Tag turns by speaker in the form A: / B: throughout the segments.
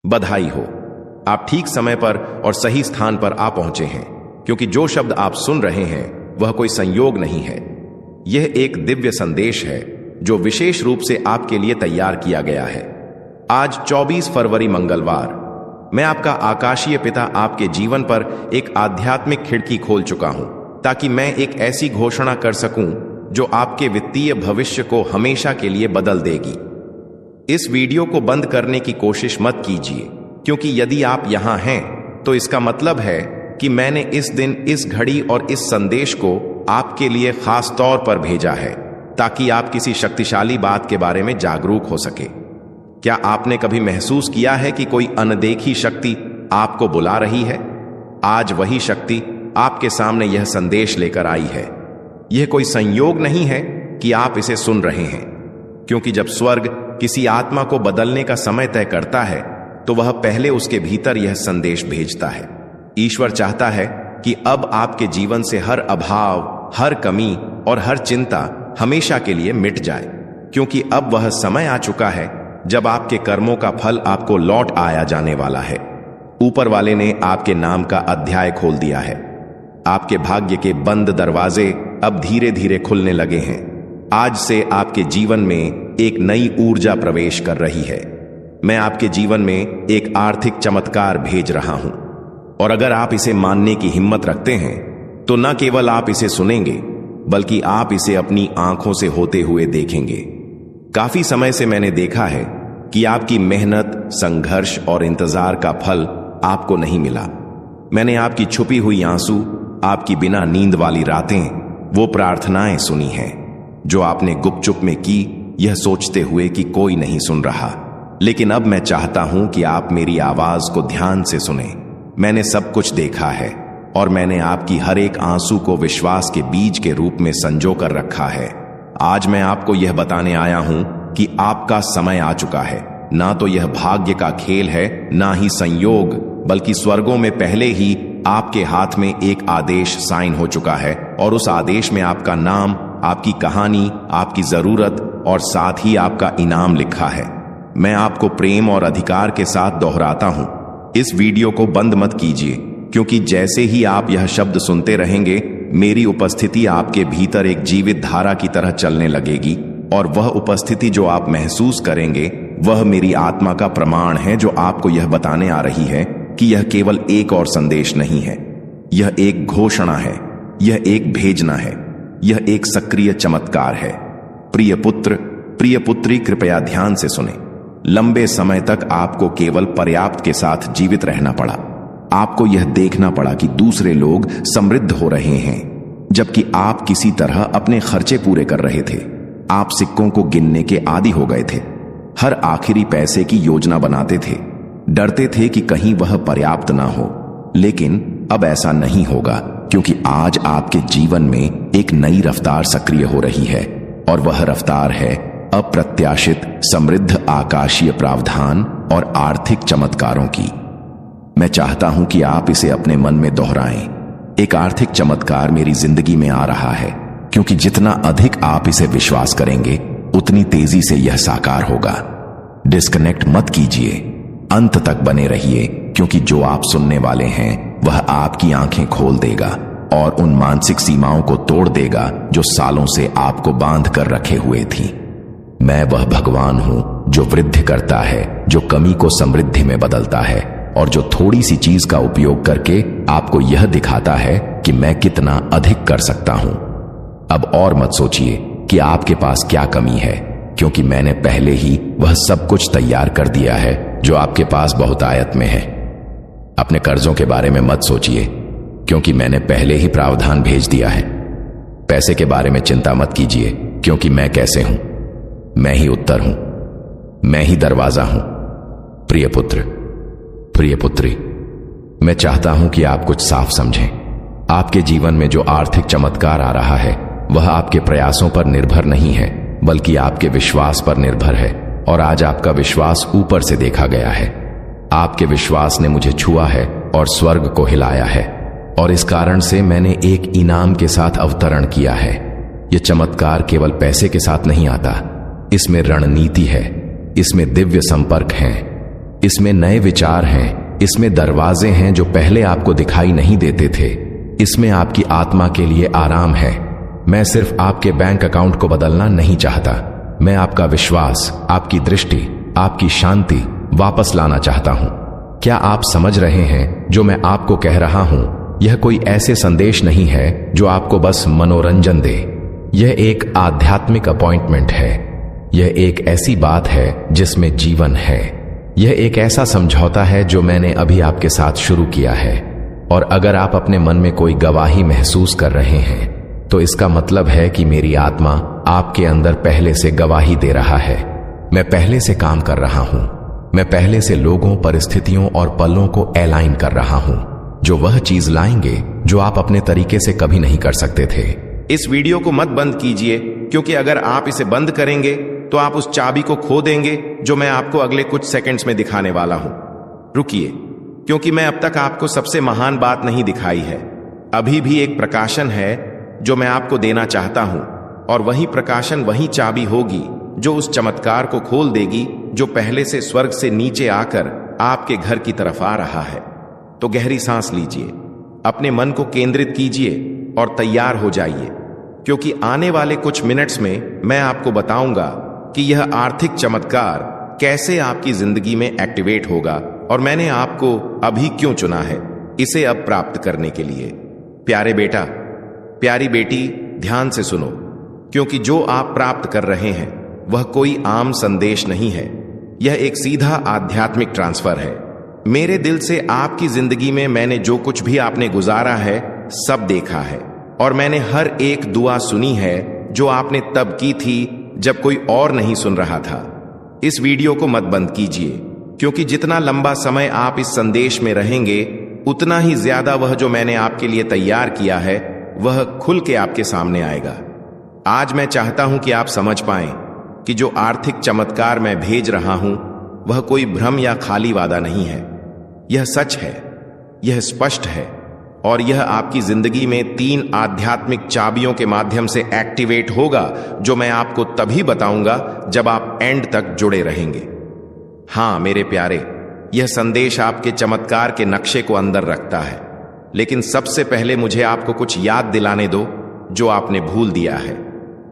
A: बधाई हो, आप ठीक समय पर और सही स्थान पर आ पहुंचे हैं, क्योंकि जो शब्द आप सुन रहे हैं वह कोई संयोग नहीं है। यह एक दिव्य संदेश है जो विशेष रूप से आपके लिए तैयार किया गया है। आज 24 फरवरी मंगलवार, मैं आपका आकाशीय पिता आपके जीवन पर एक आध्यात्मिक खिड़की खोल चुका हूं, ताकि मैं एक ऐसी घोषणा कर सकूं जो आपके वित्तीय भविष्य को हमेशा के लिए बदल देगी। इस वीडियो को बंद करने की कोशिश मत कीजिए, क्योंकि यदि आप यहां हैं तो इसका मतलब है कि मैंने इस दिन, इस घड़ी और इस संदेश को आपके लिए खास तौर पर भेजा है, ताकि आप किसी शक्तिशाली बात के बारे में जागरूक हो सके। क्या आपने कभी महसूस किया है कि कोई अनदेखी शक्ति आपको बुला रही है? आज वही शक्ति आपके सामने यह संदेश लेकर आई है। यह कोई संयोग नहीं है कि आप इसे सुन रहे हैं, क्योंकि जब स्वर्ग किसी आत्मा को बदलने का समय तय करता है तो वह पहले उसके भीतर यह संदेश भेजता है। ईश्वर चाहता है कि अब आपके जीवन से हर अभाव, हर कमी और हर चिंता हमेशा के लिए मिट जाए, क्योंकि अब वह समय आ चुका है जब आपके कर्मों का फल आपको लौट आया जाने वाला है। ऊपर वाले ने आपके नाम का अध्याय खोल दिया है। आपके भाग्य के बंद दरवाजे अब धीरे धीरे खुलने लगे हैं। आज से आपके जीवन में एक नई ऊर्जा प्रवेश कर रही है। मैं आपके जीवन में एक आर्थिक चमत्कार भेज रहा हूं, और अगर आप इसे मानने की हिम्मत रखते हैं तो न केवल आप इसे सुनेंगे, बल्कि आप इसे अपनी आंखों से होते हुए देखेंगे। काफी समय से मैंने देखा है कि आपकी मेहनत, संघर्ष और इंतजार का फल आपको नहीं मिला। मैंने आपकी छुपी हुई आंसू, आपकी बिना नींद वाली रातें, वो प्रार्थनाएं सुनी हैं जो आपने गुपचुप में की, यह सोचते हुए कि कोई नहीं सुन रहा। लेकिन अब मैं चाहता हूं कि आप मेरी आवाज को ध्यान से सुने। मैंने सब कुछ देखा है, और मैंने आपकी हर एक आंसू को विश्वास के बीज के रूप में संजो कर रखा है। आज मैं आपको यह बताने आया हूं कि आपका समय आ चुका है। ना तो यह भाग्य का खेल है, ना ही संयोग, बल्कि स्वर्गों में पहले ही आपके हाथ में एक आदेश साइन हो चुका है, और उस आदेश में आपका नाम, आपकी कहानी, आपकी जरूरत और साथ ही आपका इनाम लिखा है। मैं आपको प्रेम और अधिकार के साथ दोहराता हूं, इस वीडियो को बंद मत कीजिए, क्योंकि जैसे ही आप यह शब्द सुनते रहेंगे, मेरी उपस्थिति आपके भीतर एक जीवित धारा की तरह चलने लगेगी, और वह उपस्थिति जो आप महसूस करेंगे वह मेरी आत्मा का प्रमाण है, जो आपको यह बताने आ रही है कि यह केवल एक और संदेश नहीं है, यह एक घोषणा है, यह एक भेजना है, यह एक सक्रिय चमत्कार है। प्रिय पुत्र, प्रिय पुत्री, कृपया ध्यान से सुने। लंबे समय तक आपको केवल पर्याप्त के साथ जीवित रहना पड़ा। आपको यह देखना पड़ा कि दूसरे लोग समृद्ध हो रहे हैं, जबकि आप किसी तरह अपने खर्चे पूरे कर रहे थे। आप सिक्कों को गिनने के आदी हो गए थे, हर आखिरी पैसे की योजना बनाते थे, डरते थे कि कहीं वह पर्याप्त ना हो। लेकिन अब ऐसा नहीं होगा, क्योंकि आज आपके जीवन में एक नई रफ्तार सक्रिय हो रही है, और वह रफ्तार है अप्रत्याशित, समृद्ध आकाशीय प्रावधान और आर्थिक चमत्कारों की। मैं चाहता हूं कि आप इसे अपने मन में दोहराएं। एक आर्थिक चमत्कार मेरी जिंदगी में आ रहा है, क्योंकि जितना अधिक आप इसे विश्वास करेंगे, उतनी तेजी से यह साकार होगा। डिस्कनेक्ट मत कीजिए, अंत तक बने रहिए, क्योंकि जो आप सुनने वाले हैं वह आपकी आंखें खोल देगा और उन मानसिक सीमाओं को तोड़ देगा जो सालों से आपको बांध कर रखे हुए थी। मैं वह भगवान हूं जो वृद्धि करता है, जो कमी को समृद्धि में बदलता है, और जो थोड़ी सी चीज का उपयोग करके आपको यह दिखाता है कि मैं कितना अधिक कर सकता हूं। अब और मत सोचिए कि आपके पास क्या कमी है, क्योंकि मैंने पहले ही वह सब कुछ तैयार कर दिया है जो आपके पास बहुतायत में है। अपने कर्जों के बारे में मत सोचिए, क्योंकि मैंने पहले ही प्रावधान भेज दिया है। पैसे के बारे में चिंता मत कीजिए, क्योंकि मैं कैसे हूं, मैं ही उत्तर हूं, मैं ही दरवाजा हूं। प्रिय पुत्र, प्रिय पुत्री, मैं चाहता हूं कि आप कुछ साफ समझें। आपके जीवन में जो आर्थिक चमत्कार आ रहा है वह आपके प्रयासों पर निर्भर नहीं है, बल्कि आपके विश्वास पर निर्भर है। और आज आपका विश्वास ऊपर से देखा गया है। आपके विश्वास ने मुझे छुआ है और स्वर्ग को हिलाया है, और इस कारण से मैंने एक इनाम के साथ अवतरण किया है। यह चमत्कार केवल पैसे के साथ नहीं आता, इसमें रणनीति है, इसमें दिव्य संपर्क हैं, इसमें नए विचार हैं, इसमें दरवाजे हैं जो पहले आपको दिखाई नहीं देते थे। इसमें आपकी आत्मा के लिए आराम है। मैं सिर्फ आपके बैंक अकाउंट को बदलना नहीं चाहता, मैं आपका विश्वास, आपकी दृष्टि, आपकी शांति वापस लाना चाहता हूं। क्या आप समझ रहे हैं जो मैं आपको कह रहा हूं? यह कोई ऐसे संदेश नहीं है जो आपको बस मनोरंजन दे। यह एक आध्यात्मिक अपॉइंटमेंट है। यह एक ऐसी बात है जिसमें जीवन है। यह एक ऐसा समझौता है जो मैंने अभी आपके साथ शुरू किया है। और अगर आप अपने मन में कोई गवाही महसूस कर रहे हैं तो इसका मतलब है कि मेरी आत्मा आपके अंदर पहले से गवाही दे रहा है। मैं पहले से काम कर रहा हूं। मैं पहले से लोगों, परिस्थितियों और पलों को अलाइन कर रहा हूं जो वह चीज लाएंगे जो आप अपने तरीके से कभी नहीं कर सकते थे।
B: इस वीडियो को मत बंद कीजिए, क्योंकि अगर आप इसे बंद करेंगे तो आप उस चाबी को खो देंगे जो मैं आपको अगले कुछ सेकंड्स में दिखाने वाला हूं। रुकिए, क्योंकि मैं अब तक आपको सबसे महान बात नहीं दिखाई है। अभी भी एक प्रकाशन है जो मैं आपको देना चाहता हूं, और वही प्रकाशन, वही चाबी होगी जो उस चमत्कार को खोल देगी जो पहले से स्वर्ग से नीचे आकर आपके घर की तरफ आ रहा है। तो गहरी सांस लीजिए, अपने मन को केंद्रित कीजिए और तैयार हो जाइए, क्योंकि आने वाले कुछ मिनट्स में मैं आपको बताऊंगा कि यह आर्थिक चमत्कार कैसे आपकी जिंदगी में एक्टिवेट होगा और मैंने आपको अभी क्यों चुना है इसे अब प्राप्त करने के लिए। प्यारे बेटा, प्यारी बेटी, ध्यान से सुनो, क्योंकि जो आप प्राप्त कर रहे हैं वह कोई आम संदेश नहीं है। यह एक सीधा आध्यात्मिक ट्रांसफर है। मेरे दिल से आपकी जिंदगी में मैंने जो कुछ भी आपने गुजारा है सब देखा है, और मैंने हर एक दुआ सुनी है जो आपने तब की थी जब कोई और नहीं सुन रहा था। इस वीडियो को मत बंद कीजिए, क्योंकि जितना लंबा समय आप इस संदेश में रहेंगे उतना ही ज्यादा वह जो मैंने आपके लिए तैयार किया है वह खुल के आपके सामने आएगा। आज मैं चाहता हूं कि आप समझ पाएं कि जो आर्थिक चमत्कार मैं भेज रहा हूं वह कोई भ्रम या खाली वादा नहीं है। यह सच है, यह स्पष्ट है, और यह आपकी जिंदगी में 3 आध्यात्मिक चाबियों के माध्यम से एक्टिवेट होगा जो मैं आपको तभी बताऊंगा जब आप एंड तक जुड़े रहेंगे। हां मेरे प्यारे, यह संदेश आपके चमत्कार के नक्शे को अंदर रखता है, लेकिन सबसे पहले मुझे आपको कुछ याद दिलाने दो जो आपने भूल दिया है।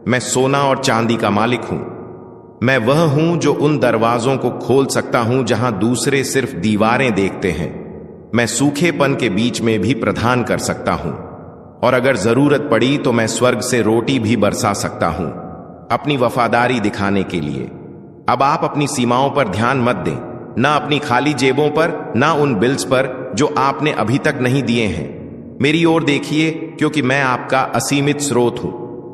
B: मैं सोना और चांदी का मालिक हूं। मैं वह हूं जो उन दरवाजों को खोल सकता हूं जहां दूसरे सिर्फ दीवारें देखते हैं। मैं सूखेपन के बीच में भी प्रदान कर सकता हूं, और अगर जरूरत पड़ी तो मैं स्वर्ग से रोटी भी बरसा सकता हूं अपनी वफादारी दिखाने के लिए। अब आप अपनी सीमाओं पर ध्यान मत दें, ना अपनी खाली जेबों पर, ना उन बिल्स पर जो आपने अभी तक नहीं दिए हैं। मेरी ओर देखिए, क्योंकि मैं आपका असीमित स्रोत हूं।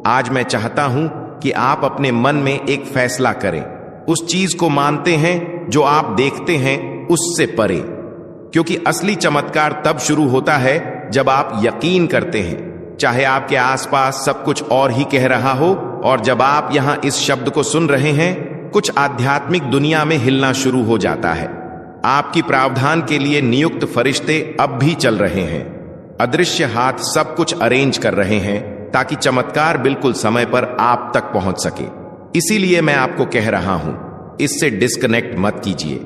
B: आज मैं चाहता हूं कि आप अपने मन में एक फैसला करें, उस चीज को मानते हैं जो आप देखते हैं उससे परे, क्योंकि असली चमत्कार तब शुरू होता है जब आप यकीन करते हैं, चाहे आपके आसपास सब कुछ और ही कह रहा हो। और जब आप यहां इस शब्द को सुन रहे हैं, कुछ आध्यात्मिक दुनिया में हिलना शुरू हो जाता है। आपकी प्रावधान के लिए नियुक्त फरिश्ते अब भी चल रहे हैं। अदृश्य हाथ सब कुछ अरेंज कर रहे हैं ताकि चमत्कार बिल्कुल समय पर आप तक पहुंच सके। इसीलिए मैं आपको कह रहा हूं, इससे डिस्कनेक्ट मत कीजिए,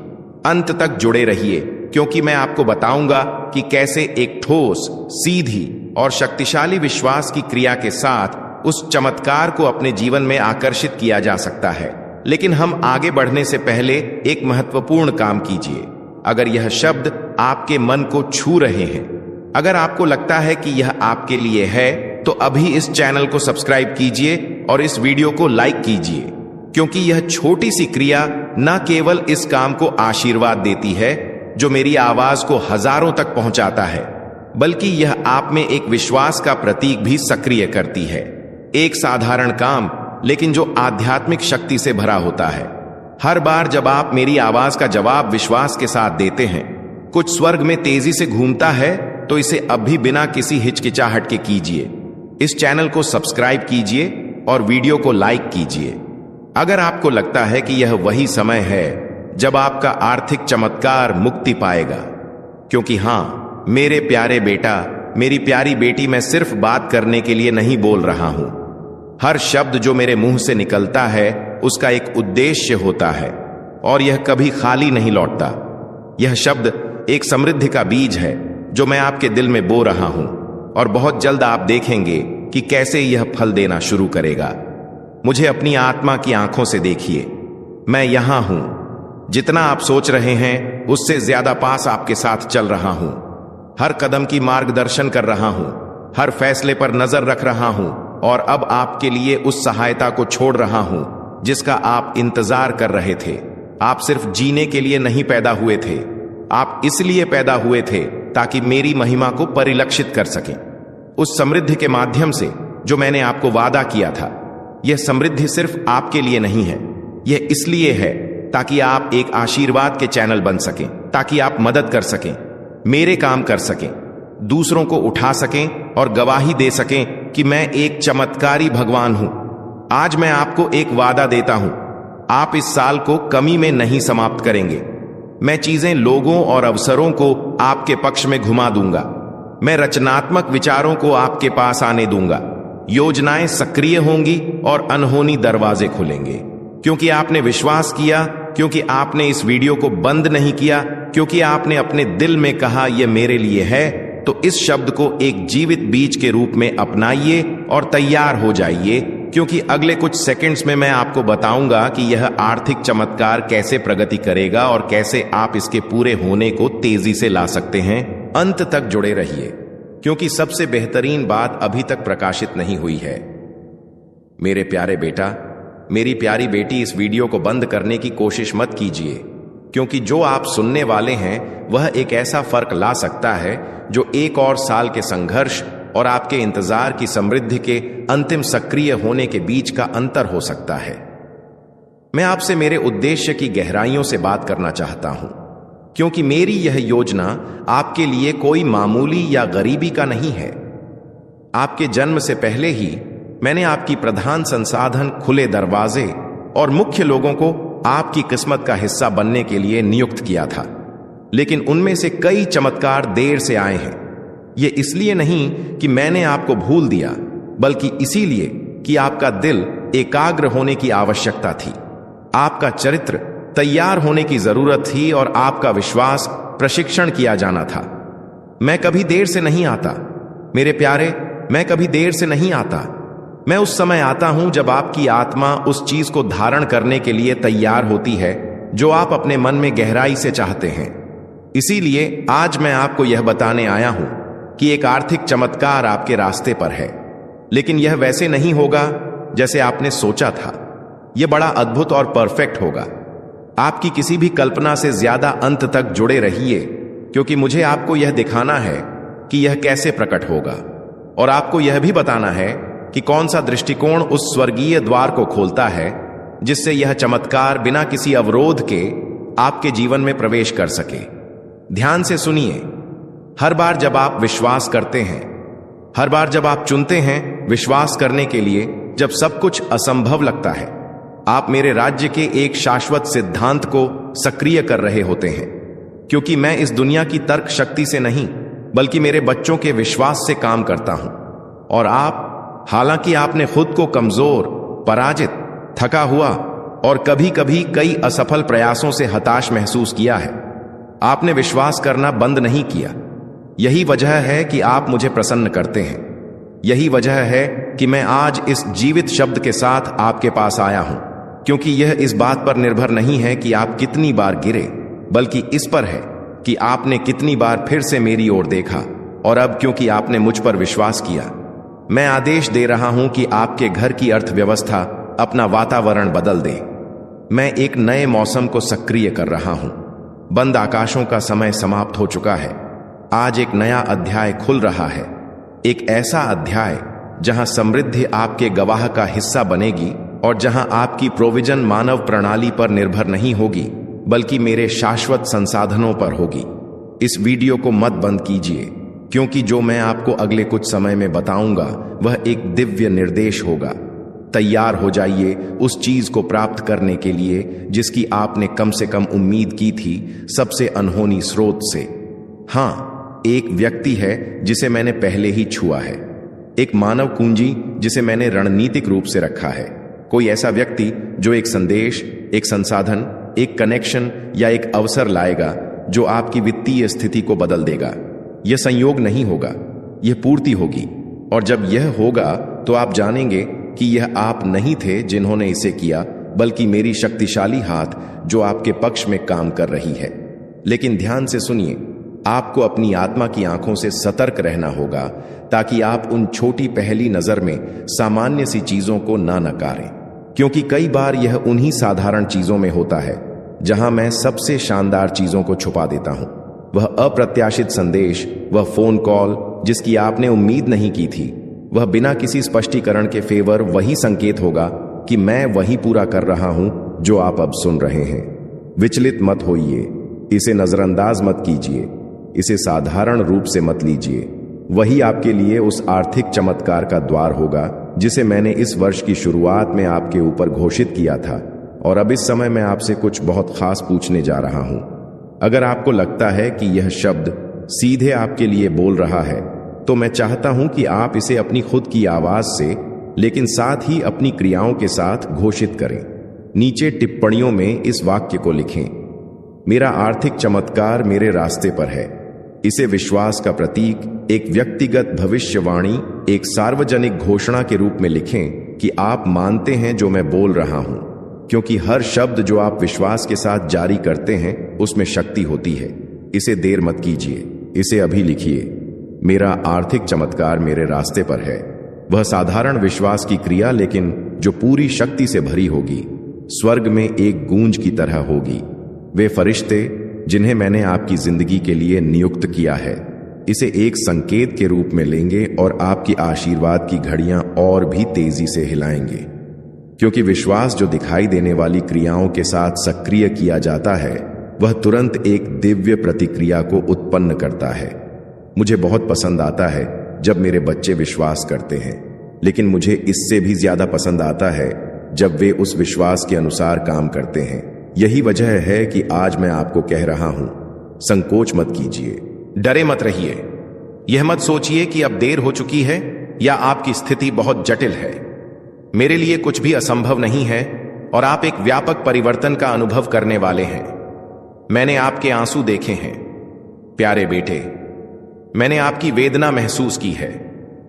B: अंत तक जुड़े रहिए, क्योंकि मैं आपको बताऊंगा कि कैसे एक ठोस, सीधी और शक्तिशाली विश्वास की क्रिया के साथ उस चमत्कार को अपने जीवन में आकर्षित किया जा सकता है। लेकिन हम आगे बढ़ने से पहले एक महत्वपूर्ण काम कीजिए। अगर यह शब्द आपके मन को छू रहे हैं, अगर आपको लगता है कि यह आपके लिए है, तो अभी इस चैनल को सब्सक्राइब कीजिए और इस वीडियो को लाइक कीजिए, क्योंकि यह छोटी सी क्रिया न केवल इस काम को आशीर्वाद देती है जो मेरी आवाज को हजारों तक पहुंचाता है, बल्कि यह आप में एक विश्वास का प्रतीक भी सक्रिय करती है। एक साधारण काम, लेकिन जो आध्यात्मिक शक्ति से भरा होता है। हर बार जब आप मेरी आवाज का जवाब विश्वास के साथ देते हैं, कुछ स्वर्ग में तेजी से घूमता है। तो इसे अभी बिना किसी हिचकिचाहट के कीजिए। इस चैनल को सब्सक्राइब कीजिए और वीडियो को लाइक कीजिए। अगर आपको लगता है कि यह वही समय है जब आपका आर्थिक चमत्कार मुक्ति पाएगा, क्योंकि हां मेरे प्यारे बेटा, मेरी प्यारी बेटी, मैं सिर्फ बात करने के लिए नहीं बोल रहा हूं। हर शब्द जो मेरे मुंह से निकलता है उसका एक उद्देश्य होता है, और यह कभी खाली नहीं लौटता।
A: यह शब्द एक समृद्धि का बीज है जो मैं आपके दिल में बो रहा हूं, और बहुत जल्द आप देखेंगे कि कैसे यह फल देना शुरू करेगा। मुझे अपनी आत्मा की आंखों से देखिए, मैं यहां हूं। जितना आप सोच रहे हैं उससे ज्यादा पास आपके साथ चल रहा हूं। हर कदम की मार्गदर्शन कर रहा हूं, हर फैसले पर नजर रख रहा हूं, और अब आपके लिए उस सहायता को छोड़ रहा हूं जिसका आप इंतजार कर रहे थे। आप सिर्फ जीने के लिए नहीं पैदा हुए थे, आप इसलिए पैदा हुए थे ताकि मेरी महिमा को परिलक्षित कर सकें। उस समृद्धि के माध्यम से जो मैंने आपको वादा किया था, यह समृद्धि सिर्फ आपके लिए नहीं है, यह इसलिए है ताकि आप एक आशीर्वाद के चैनल बन सकें, ताकि आप मदद कर सकें, मेरे काम कर सकें, दूसरों को उठा सकें और गवाही दे सकें कि मैं एक चमत्कारी भगवान हूं। आज मैं आपको एक वादा देता हूं, आप इस साल को कमी में नहीं समाप्त करेंगे। मैं चीजें, लोगों और अवसरों को आपके पक्ष में घुमा दूंगा। मैं रचनात्मक विचारों को आपके पास आने दूंगा। योजनाएं सक्रिय होंगी और अनहोनी दरवाजे खुलेंगे, क्योंकि आपने विश्वास किया, क्योंकि आपने इस वीडियो को बंद नहीं किया, क्योंकि आपने अपने दिल में कहा यह मेरे लिए है। तो इस शब्द को एक जीवित बीज के रूप में अपनाइए और तैयार हो जाइए, क्योंकि अगले कुछ सेकंड्स में मैं आपको बताऊंगा कि यह आर्थिक चमत्कार कैसे प्रगति करेगा और कैसे आप इसके पूरे होने को तेजी से ला सकते हैं। अंत तक जुड़े रहिए, क्योंकि सबसे बेहतरीन बात अभी तक प्रकाशित नहीं हुई है। मेरे प्यारे बेटा, मेरी प्यारी बेटी, इस वीडियो को बंद करने की कोशिश मत कीजिए, क्योंकि जो आप सुनने वाले हैं वह एक ऐसा फर्क ला सकता है जो एक और साल के संघर्ष और आपके इंतजार की समृद्धि के अंतिम सक्रिय होने के बीच का अंतर हो सकता है। मैं आपसे मेरे उद्देश्य की गहराइयों से बात करना चाहता हूं, क्योंकि मेरी यह योजना आपके लिए कोई मामूली या गरीबी का नहीं है। आपके जन्म से पहले ही मैंने आपकी प्रधान संसाधन, खुले दरवाजे और मुख्य लोगों को आपकी किस्मत का हिस्सा बनने के लिए नियुक्त किया था। लेकिन उनमें से कई चमत्कार देर से आए हैं। ये इसलिए नहीं कि मैंने आपको भूल दिया, बल्कि इसीलिए कि आपका दिल एकाग्र होने की आवश्यकता थी, आपका चरित्र तैयार होने की जरूरत थी और आपका विश्वास प्रशिक्षण किया जाना था। मैं कभी देर से नहीं आता मेरे प्यारे, मैं कभी देर से नहीं आता। मैं उस समय आता हूं जब आपकी आत्मा उस चीज को धारण करने के लिए तैयार होती है जो आप अपने मन में गहराई से चाहते हैं। इसीलिए आज मैं आपको यह बताने आया हूं कि एक आर्थिक चमत्कार आपके रास्ते पर है, लेकिन यह वैसे नहीं होगा जैसे आपने सोचा था। यह बड़ा अद्भुत और परफेक्ट होगा। आपकी किसी भी कल्पना से ज्यादा अंत तक जुड़े रहिए, क्योंकि मुझे आपको यह दिखाना है कि यह कैसे प्रकट होगा, और आपको यह भी बताना है कि कौन सा दृष्टिकोण उस स्वर्गीय द्वार को खोलता है जिससे यह चमत्कार बिना किसी अवरोध के आपके जीवन में प्रवेश कर सके। ध्यान से सुनिए। हर बार जब आप विश्वास करते हैं, हर बार जब आप चुनते हैं विश्वास करने के लिए, जब सब कुछ असंभव लगता है, आप मेरे राज्य के एक शाश्वत सिद्धांत को सक्रिय कर रहे होते हैं। क्योंकि मैं इस दुनिया की तर्क शक्ति से नहीं, बल्कि मेरे बच्चों के विश्वास से काम करता हूं। और आप, हालांकि आपने खुद को कमजोर, पराजित, थका हुआ और कभी कभी कई असफल प्रयासों से हताश महसूस किया है, आपने विश्वास करना बंद नहीं किया। यही वजह है कि आप मुझे प्रसन्न करते हैं। यही वजह है कि मैं आज इस जीवित शब्द के साथ आपके पास आया हूं, क्योंकि यह इस बात पर निर्भर नहीं है कि आप कितनी बार गिरे, बल्कि इस पर है कि आपने कितनी बार फिर से मेरी ओर देखा। और अब क्योंकि आपने मुझ पर विश्वास किया, मैं आदेश दे रहा हूं कि आपके घर की अर्थव्यवस्था अपना वातावरण बदल दे। मैं एक नए मौसम को सक्रिय कर रहा हूं। बंद आकाशों का समय समाप्त हो चुका है। आज एक नया अध्याय खुल रहा है, एक ऐसा अध्याय जहां समृद्धि आपके गवाह का हिस्सा बनेगी और जहां आपकी प्रोविजन मानव प्रणाली पर निर्भर नहीं होगी, बल्कि मेरे शाश्वत संसाधनों पर होगी। इस वीडियो को मत बंद कीजिए, क्योंकि जो मैं आपको अगले कुछ समय में बताऊंगा वह एक दिव्य निर्देश होगा। तैयार हो जाइए उस चीज को प्राप्त करने के लिए जिसकी आपने कम से कम उम्मीद की थी, सबसे अनहोनी स्रोत से। हां, एक व्यक्ति है जिसे मैंने पहले ही छुआ है, एक मानव कुंजी जिसे मैंने रणनीतिक रूप से रखा है। कोई ऐसा व्यक्ति जो एक संदेश, एक संसाधन, एक कनेक्शन या एक अवसर लाएगा जो आपकी वित्तीय स्थिति को बदल देगा। यह संयोग नहीं होगा, यह पूर्ति होगी। और जब यह होगा तो आप जानेंगे कि यह आप नहीं थे जिन्होंने इसे किया, बल्कि मेरी शक्तिशाली हाथ जो आपके पक्ष में काम कर रही है। लेकिन ध्यान से सुनिए, आपको अपनी आत्मा की आंखों से सतर्क रहना होगा ताकि आप उन छोटी पहली नजर में सामान्य सी चीजों को ना नकारें, क्योंकि कई बार यह उन्हीं साधारण चीजों में होता है जहां मैं सबसे शानदार चीजों को छुपा देता हूं। वह अप्रत्याशित संदेश, वह फोन कॉल जिसकी आपने उम्मीद नहीं की थी, वह बिना किसी स्पष्टीकरण के फेवर वही संकेत होगा कि मैं वही पूरा कर रहा हूं जो आप अब सुन रहे हैं। विचलित मत होइए, इसे नजरअंदाज मत कीजिए, इसे साधारण रूप से मत लीजिए। वही आपके लिए उस आर्थिक चमत्कार का द्वार होगा जिसे मैंने इस वर्ष की शुरुआत में आपके ऊपर घोषित किया था। और अब इस समय मैं आपसे कुछ बहुत खास पूछने जा रहा हूं। अगर आपको लगता है कि यह शब्द सीधे आपके लिए बोल रहा है, तो मैं चाहता हूं कि आप इसे अपनी खुद की आवाज से, लेकिन साथ ही अपनी क्रियाओं के साथ घोषित करें। नीचे टिप्पणियों में इस वाक्य को लिखें, मेरा आर्थिक चमत्कार मेरे रास्ते पर है। इसे विश्वास का प्रतीक, एक व्यक्तिगत भविष्यवाणी, एक सार्वजनिक घोषणा के रूप में लिखें कि आप मानते हैं जो मैं बोल रहा हूं, क्योंकि हर शब्द जो आप विश्वास के साथ जारी करते हैं उसमें शक्ति होती है। इसे देर मत कीजिए, इसे अभी लिखिए, मेरा आर्थिक चमत्कार मेरे रास्ते पर है। वह साधारण विश्वास की क्रिया, लेकिन जो पूरी शक्ति से भरी होगी, स्वर्ग में एक गूंज की तरह होगी। वे फरिश्ते जिन्हें मैंने आपकी जिंदगी के लिए नियुक्त किया है, इसे एक संकेत के रूप में लेंगे और आपकी आशीर्वाद की घड़ियां और भी तेजी से हिलाएंगे, क्योंकि विश्वास जो दिखाई देने वाली क्रियाओं के साथ सक्रिय किया जाता है, वह तुरंत एक दिव्य प्रतिक्रिया को उत्पन्न करता है। मुझे बहुत पसंद आता है जब मेरे बच्चे विश्वास करते हैं, लेकिन मुझे इससे भी ज्यादा पसंद आता है जब वे उस विश्वास के अनुसार काम करते हैं। यही वजह है कि आज मैं आपको कह रहा हूं, संकोच मत कीजिए,
B: डरे मत रहिए। यह मत सोचिए कि अब देर हो चुकी है या आपकी स्थिति बहुत जटिल है। मेरे लिए कुछ भी असंभव नहीं है और आप एक व्यापक परिवर्तन का अनुभव करने वाले हैं। मैंने आपके आंसू देखे हैं, प्यारे बेटे। मैंने आपकी वेदना महसूस की है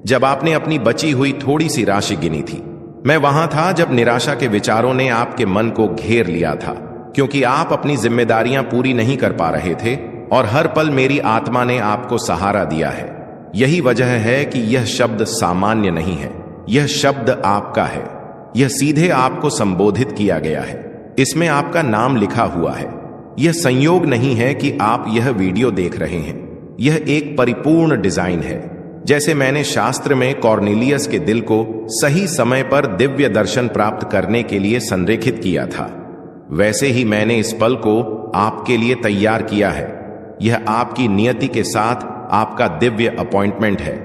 B: जब आपने अपनी बची हुई थोड़ी सी राशि गिनी थी। मैं वहां था जब निराशा के विचारों ने आपके मन को घेर लिया था, क्योंकि आप अपनी जिम्मेदारियां पूरी नहीं कर पा रहे थे और हर पल मेरी आत्मा ने आपको सहारा दिया है। यही वजह है कि यह शब्द सामान्य नहीं है, यह शब्द आपका है। यह सीधे आपको संबोधित किया गया है, इसमें आपका नाम लिखा हुआ है। यह संयोग नहीं है कि आप यह वीडियो देख रहे हैं, यह एक परिपूर्ण डिजाइन है। जैसे मैंने शास्त्र में कॉर्नेलियस के दिल को सही समय पर दिव्य दर्शन प्राप्त करने के लिए संरेखित किया था, वैसे ही मैंने इस पल को आपके लिए तैयार किया है। यह आपकी नियति के साथ आपका दिव्य अपॉइंटमेंट है,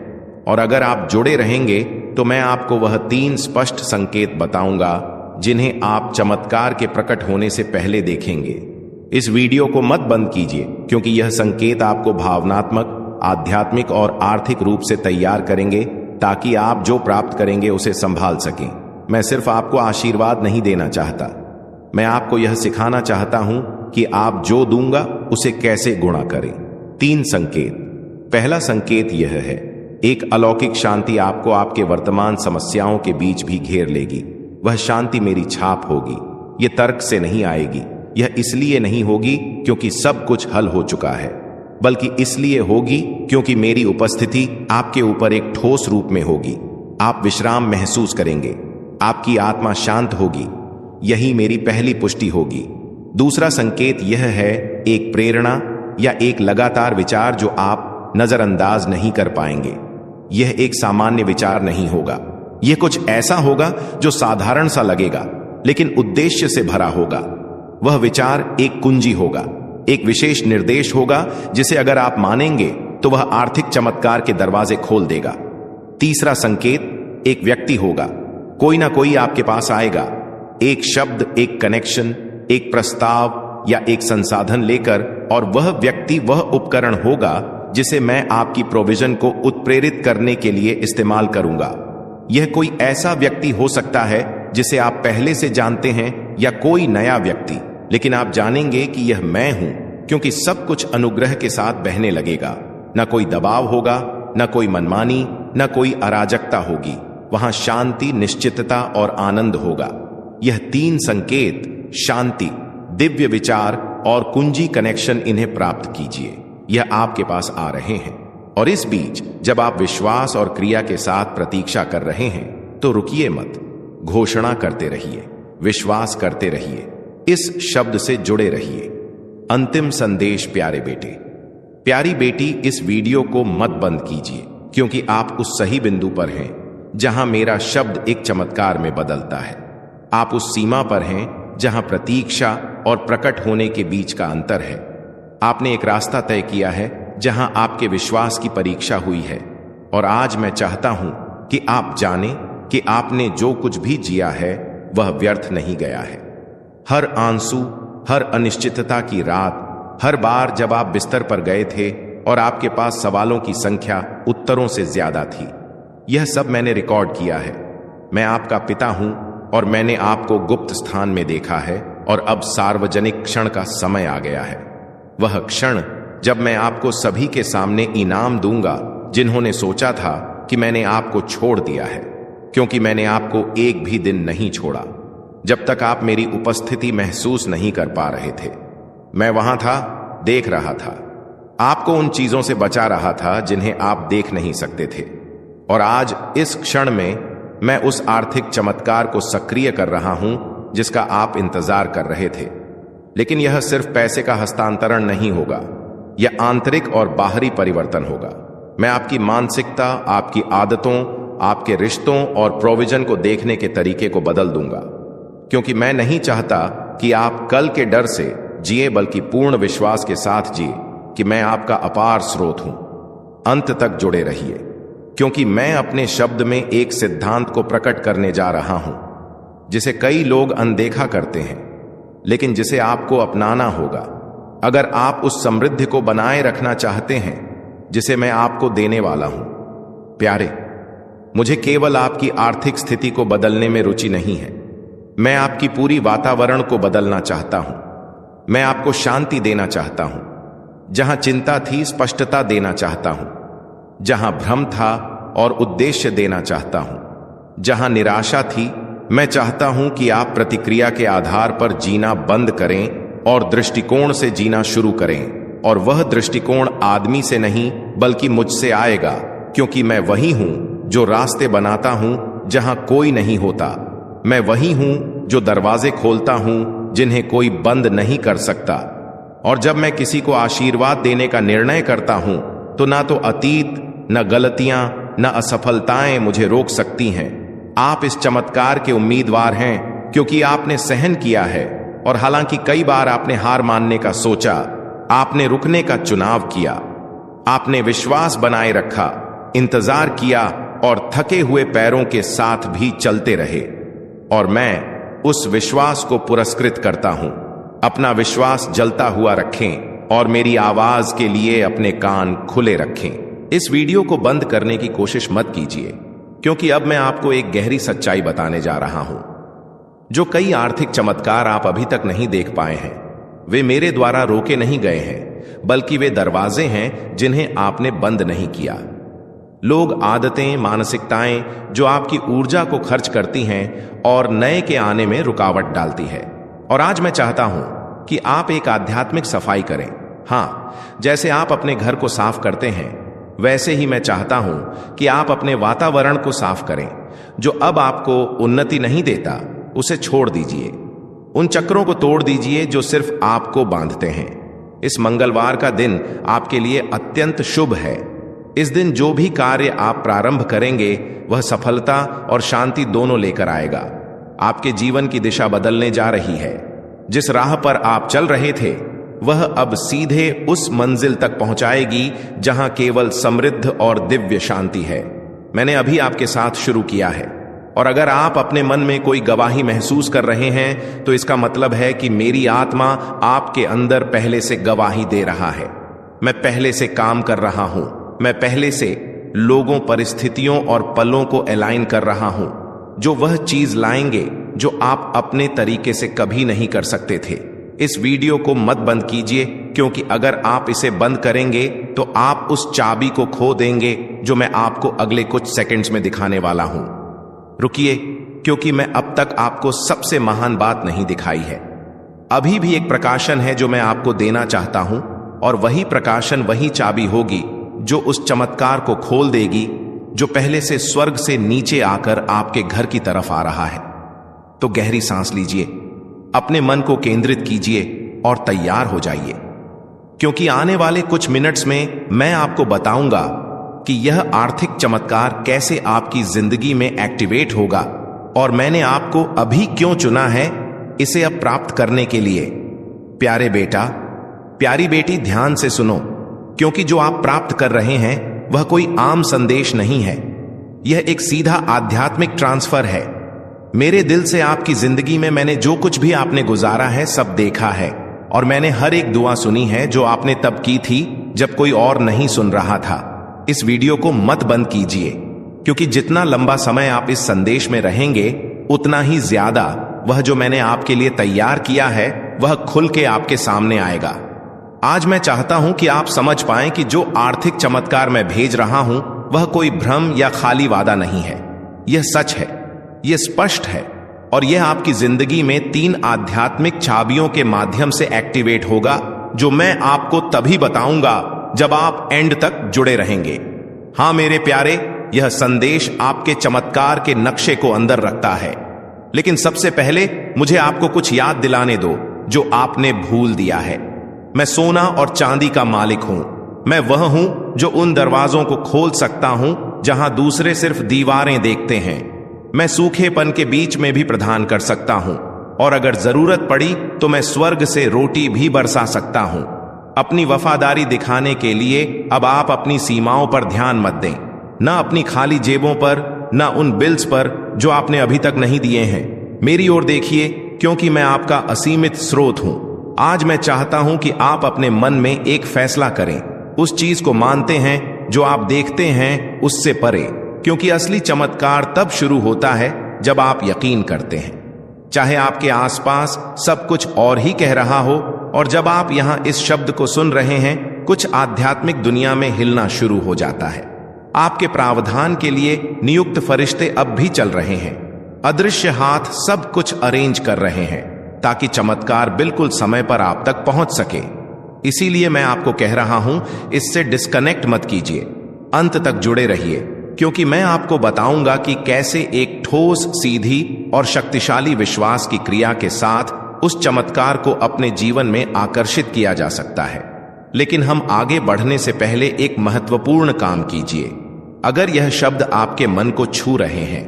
B: और अगर आप जुड़े रहेंगे तो मैं आपको वह 3 स्पष्ट संकेत बताऊंगा जिन्हें आप चमत्कार के प्रकट होने से पहले देखेंगे। इस वीडियो को मत बंद कीजिए, क्योंकि यह संकेत आपको भावनात्मक, आध्यात्मिक और आर्थिक रूप से तैयार करेंगे ताकि आप जो प्राप्त करेंगे उसे संभाल सकें। मैं सिर्फ आपको आशीर्वाद नहीं देना चाहता, मैं आपको यह सिखाना चाहता हूं कि आप जो दूंगा उसे कैसे गुणा करें। 3 संकेत। पहला संकेत यह है, एक अलौकिक शांति आपको आपके वर्तमान समस्याओं के बीच भी घेर लेगी। वह शांति मेरी छाप होगी, यह तर्क से नहीं आएगी। यह इसलिए नहीं होगी क्योंकि सब कुछ हल हो चुका है, बल्कि इसलिए होगी क्योंकि मेरी उपस्थिति आपके ऊपर एक ठोस रूप में होगी। आप विश्राम महसूस करेंगे, आपकी आत्मा शांत होगी। यही मेरी पहली पुष्टि होगी। दूसरा संकेत यह है, एक प्रेरणा या एक लगातार विचार जो आप नजरअंदाज नहीं कर पाएंगे। यह एक सामान्य विचार नहीं होगा, यह कुछ ऐसा होगा जो साधारण सा लगेगा लेकिन उद्देश्य से भरा होगा। वह विचार एक कुंजी होगा, एक विशेष निर्देश होगा जिसे अगर आप मानेंगे तो वह आर्थिक चमत्कार के दरवाजे खोल देगा। तीसरा संकेत एक व्यक्ति होगा, कोई ना कोई आपके पास आएगा, एक शब्द, एक कनेक्शन, एक प्रस्ताव या एक संसाधन लेकर, और वह व्यक्ति वह उपकरण होगा जिसे मैं आपकी प्रोविजन को उत्प्रेरित करने के लिए इस्तेमाल करूंगा। यह कोई ऐसा व्यक्ति हो सकता है जिसे आप पहले से जानते हैं या कोई नया व्यक्ति, लेकिन आप जानेंगे कि यह मैं हूं
A: क्योंकि सब कुछ अनुग्रह के साथ बहने लगेगा। न कोई दबाव होगा, न कोई मनमानी, न कोई अराजकता होगी। वहां शांति, निश्चितता और आनंद होगा। यह 3 संकेत, शांति, दिव्य विचार और कुंजी कनेक्शन, इन्हें प्राप्त कीजिए। यह आपके पास आ रहे हैं। और इस बीच जब आप विश्वास और क्रिया के साथ प्रतीक्षा कर रहे हैं तो रुकिए मत, घोषणा करते रहिए, विश्वास करते रहिए, इस शब्द से जुड़े रहिए। अंतिम संदेश प्यारे बेटे, प्यारी बेटी, इस वीडियो को मत बंद कीजिए, क्योंकि आप उस सही बिंदु पर हैं जहां मेरा शब्द एक चमत्कार में बदलता है। आप उस सीमा पर हैं जहां प्रतीक्षा और प्रकट होने के बीच का अंतर है। आपने एक रास्ता तय किया है जहां आपके विश्वास की परीक्षा हुई है। और आज मैं चाहता हूं कि आप जानें कि आपने जो कुछ भी जिया है वह व्यर्थ नहीं गया है। हर आंसू, हर अनिश्चितता की रात, हर बार जब आप बिस्तर पर गए थे और आपके पास सवालों की संख्या उत्तरों से ज्यादा थी, यह सब मैंने रिकॉर्ड किया है। मैं आपका पिता हूं और मैंने आपको गुप्त स्थान में देखा है। और अब सार्वजनिक क्षण का समय आ गया है। वह क्षण जब मैं आपको सभी के सामने इनाम दूंगा जिन्होंने सोचा था कि मैंने आपको छोड़ दिया है, क्योंकि मैंने आपको एक भी दिन नहीं छोड़ा। जब तक आप मेरी उपस्थिति महसूस नहीं कर पा रहे थे, मैं वहां था, देख रहा था, आपको उन चीजों से बचा रहा था जिन्हें आप देख नहीं सकते थे। और आज इस क्षण में मैं उस आर्थिक चमत्कार को सक्रिय कर रहा हूं जिसका आप इंतजार कर रहे थे। लेकिन यह सिर्फ पैसे का हस्तांतरण नहीं होगा, यह आंतरिक और बाहरी परिवर्तन होगा। मैं आपकी मानसिकता, आपकी आदतों, आपके रिश्तों और प्रोविजन को देखने के तरीके को बदल दूंगा, क्योंकि मैं नहीं चाहता कि आप कल के डर से जिए, बल्कि पूर्ण विश्वास के साथ जिए कि मैं आपका अपार स्रोत हूं। अंत तक जुड़े रहिए, क्योंकि मैं अपने शब्द में एक सिद्धांत को प्रकट करने जा रहा हूं जिसे कई लोग अनदेखा करते हैं, लेकिन जिसे आपको अपनाना होगा अगर आप उस समृद्धि को बनाए रखना चाहते हैं जिसे मैं आपको देने वाला हूं। प्यारे, मुझे केवल आपकी आर्थिक स्थिति को बदलने में रुचि नहीं है। मैं आपकी पूरी वातावरण को बदलना चाहता हूं। मैं आपको शांति देना चाहता हूं। जहां चिंता थी, स्पष्टता देना चाहता हूं। जहां भ्रम था और उद्देश्य देना चाहता हूं। जहां निराशा थी, मैं चाहता हूं कि आप प्रतिक्रिया के आधार पर जीना बंद करें और दृष्टिकोण से जीना शुरू करें। और वह दृष्टिकोण आदमी से नहीं बल्कि मुझसे आएगा, क्योंकि मैं वही हूं जो रास्ते बनाता हूं जहां कोई नहीं होता। मैं वही हूं जो दरवाजे खोलता हूं जिन्हें कोई बंद नहीं कर सकता। और जब मैं किसी को आशीर्वाद देने का निर्णय करता हूं तो ना तो अतीत, न गलतियां, न असफलताएं मुझे रोक सकती हैं। आप इस चमत्कार के उम्मीदवार हैं क्योंकि आपने सहन किया है। और हालांकि कई बार आपने हार मानने का सोचा, आपने रुकने का चुनाव किया। आपने विश्वास बनाए रखा, इंतजार किया और थके हुए पैरों के साथ भी चलते रहे। और मैं उस विश्वास को पुरस्कृत करता हूं। अपना विश्वास जलता हुआ रखें और मेरी आवाज के लिए अपने कान खुले रखें। इस वीडियो को बंद करने की कोशिश मत कीजिए, क्योंकि अब मैं आपको एक गहरी सच्चाई बताने जा रहा हूं। जो कई आर्थिक चमत्कार आप अभी तक नहीं देख पाए हैं, वे मेरे द्वारा रोके नहीं गए हैं, बल्कि वे दरवाजे हैं जिन्हें आपने बंद नहीं किया। लोग, आदतें, मानसिकताएं जो आपकी ऊर्जा को खर्च करती हैं और नए के आने में रुकावट डालती है। और आज मैं चाहता हूं कि आप एक आध्यात्मिक सफाई करें। हां, जैसे आप अपने घर को साफ करते हैं, वैसे ही मैं चाहता हूं कि आप अपने वातावरण को साफ करें। जो अब आपको उन्नति नहीं देता, उसे छोड़ दीजिए। उन चक्रों को तोड़ दीजिए जो सिर्फ आपको बांधते हैं। इस मंगलवार का दिन आपके लिए अत्यंत शुभ है। इस दिन जो भी कार्य आप प्रारंभ करेंगे, वह सफलता और शांति दोनों लेकर आएगा। आपके जीवन की दिशा बदलने जा रही है। जिस राह पर आप चल रहे थे, वह अब सीधे उस मंजिल तक पहुंचाएगी जहां केवल समृद्ध और दिव्य शांति है। मैंने अभी आपके साथ शुरू किया है, और अगर आप अपने मन में कोई गवाही महसूस कर रहे हैं, तो इसका मतलब है कि मेरी आत्मा आपके अंदर पहले से गवाही दे रहा है। मैं पहले से काम कर रहा हूं। मैं पहले से लोगों, परिस्थितियों और पलों को अलाइन कर रहा हूं जो वह चीज लाएंगे जो आप अपने तरीके से कभी नहीं कर सकते थे। इस वीडियो को मत बंद कीजिए, क्योंकि अगर आप इसे बंद करेंगे तो आप उस चाबी को खो देंगे जो मैं आपको अगले कुछ सेकंड्स में दिखाने वाला हूं। रुकिए, क्योंकि मैं अब तक आपको सबसे महान बात नहीं दिखाई है। अभी भी एक प्रकाशन है जो मैं आपको देना चाहता हूं, और वही प्रकाशन, वही चाबी होगी जो उस चमत्कार को खोल देगी जो पहले से स्वर्ग से नीचे आकर आपके घर की तरफ आ रहा है। तो गहरी सांस लीजिए, अपने मन को केंद्रित कीजिए और तैयार हो जाइए, क्योंकि आने वाले कुछ मिनट्स में मैं आपको बताऊंगा कि यह आर्थिक चमत्कार कैसे आपकी जिंदगी में एक्टिवेट होगा, और मैंने आपको अभी क्यों चुना है इसे अब प्राप्त करने के लिए। प्यारे बेटा, प्यारी बेटी, ध्यान से सुनो, क्योंकि जो आप प्राप्त कर रहे हैं वह कोई आम संदेश नहीं है। यह एक सीधा आध्यात्मिक ट्रांसफर है। मेरे दिल से आपकी जिंदगी में मैंने जो कुछ भी आपने गुजारा है सब देखा है, और मैंने हर एक दुआ सुनी है जो आपने तब की थी जब कोई और नहीं सुन रहा था। इस वीडियो को मत बंद कीजिए, क्योंकि जितना लंबा समय आप इस संदेश में रहेंगे उतना ही ज्यादा वह जो मैंने आपके लिए तैयार किया है वह खुल के आपके सामने आएगा। आज मैं चाहता हूं कि आप समझ पाएं कि जो आर्थिक चमत्कार मैं भेज रहा हूं वह कोई भ्रम या खाली वादा नहीं है। यह सच है, यह स्पष्ट है, और यह आपकी जिंदगी में 3 आध्यात्मिक चाबियों के माध्यम से एक्टिवेट होगा, जो मैं आपको तभी बताऊंगा जब आप एंड तक जुड़े रहेंगे। हां मेरे प्यारे, यह संदेश आपके चमत्कार के नक्शे को अंदर रखता है। लेकिन सबसे पहले मुझे आपको कुछ याद दिलाने दो जो आपने भूल दिया है। मैं सोना और चांदी का मालिक हूं। मैं वह हूं जो उन दरवाजों को खोल सकता हूं जहां दूसरे सिर्फ दीवारें देखते हैं। मैं सूखेपन के बीच में भी प्रदान कर सकता हूं, और अगर जरूरत पड़ी तो मैं स्वर्ग से रोटी भी बरसा सकता हूं। अपनी वफादारी दिखाने के लिए अब आप अपनी सीमाओं पर ध्यान मत दें, ना अपनी खाली जेबों पर, ना उन बिल्स पर जो आपने अभी तक नहीं दिए हैं। मेरी ओर देखिए, क्योंकि मैं आपका असीमित स्रोत हूं। आज मैं चाहता हूं कि आप अपने मन में एक फैसला करें, उस चीज को मानते हैं जो आप देखते हैं उससे परे, क्योंकि असली चमत्कार तब शुरू होता है जब आप यकीन करते हैं, चाहे आपके आसपास सब कुछ और ही कह रहा हो। और जब आप यहां इस शब्द को सुन रहे हैं, कुछ आध्यात्मिक दुनिया में हिलना शुरू हो जाता है। आपके प्रावधान के लिए नियुक्त फरिश्ते अब भी चल रहे हैं। अदृश्य हाथ सब कुछ अरेंज कर रहे हैं ताकि चमत्कार बिल्कुल समय पर आप तक पहुंच सके। इसीलिए मैं आपको कह रहा हूं, इससे डिस्कनेक्ट मत कीजिए, अंत तक जुड़े रहिए, क्योंकि मैं आपको बताऊंगा कि कैसे एक ठोस, सीधी और शक्तिशाली विश्वास की क्रिया के साथ उस चमत्कार को अपने जीवन में आकर्षित किया जा सकता है। लेकिन हम आगे बढ़ने से पहले एक महत्वपूर्ण काम कीजिए। अगर यह शब्द आपके मन को छू रहे हैं,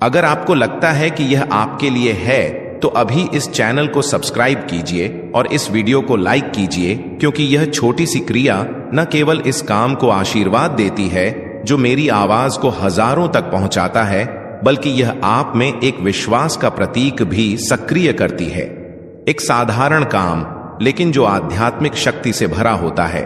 A: अगर आपको लगता है कि यह आपके लिए है, तो अभी इस चैनल को सब्सक्राइब कीजिए और इस वीडियो को लाइक कीजिए, क्योंकि यह छोटी सी क्रिया न केवल इस काम को आशीर्वाद देती है जो मेरी आवाज को हजारों तक पहुंचाता है, बल्कि यह आप में एक विश्वास का प्रतीक भी सक्रिय करती है। एक साधारण काम, लेकिन जो आध्यात्मिक शक्ति से भरा होता है।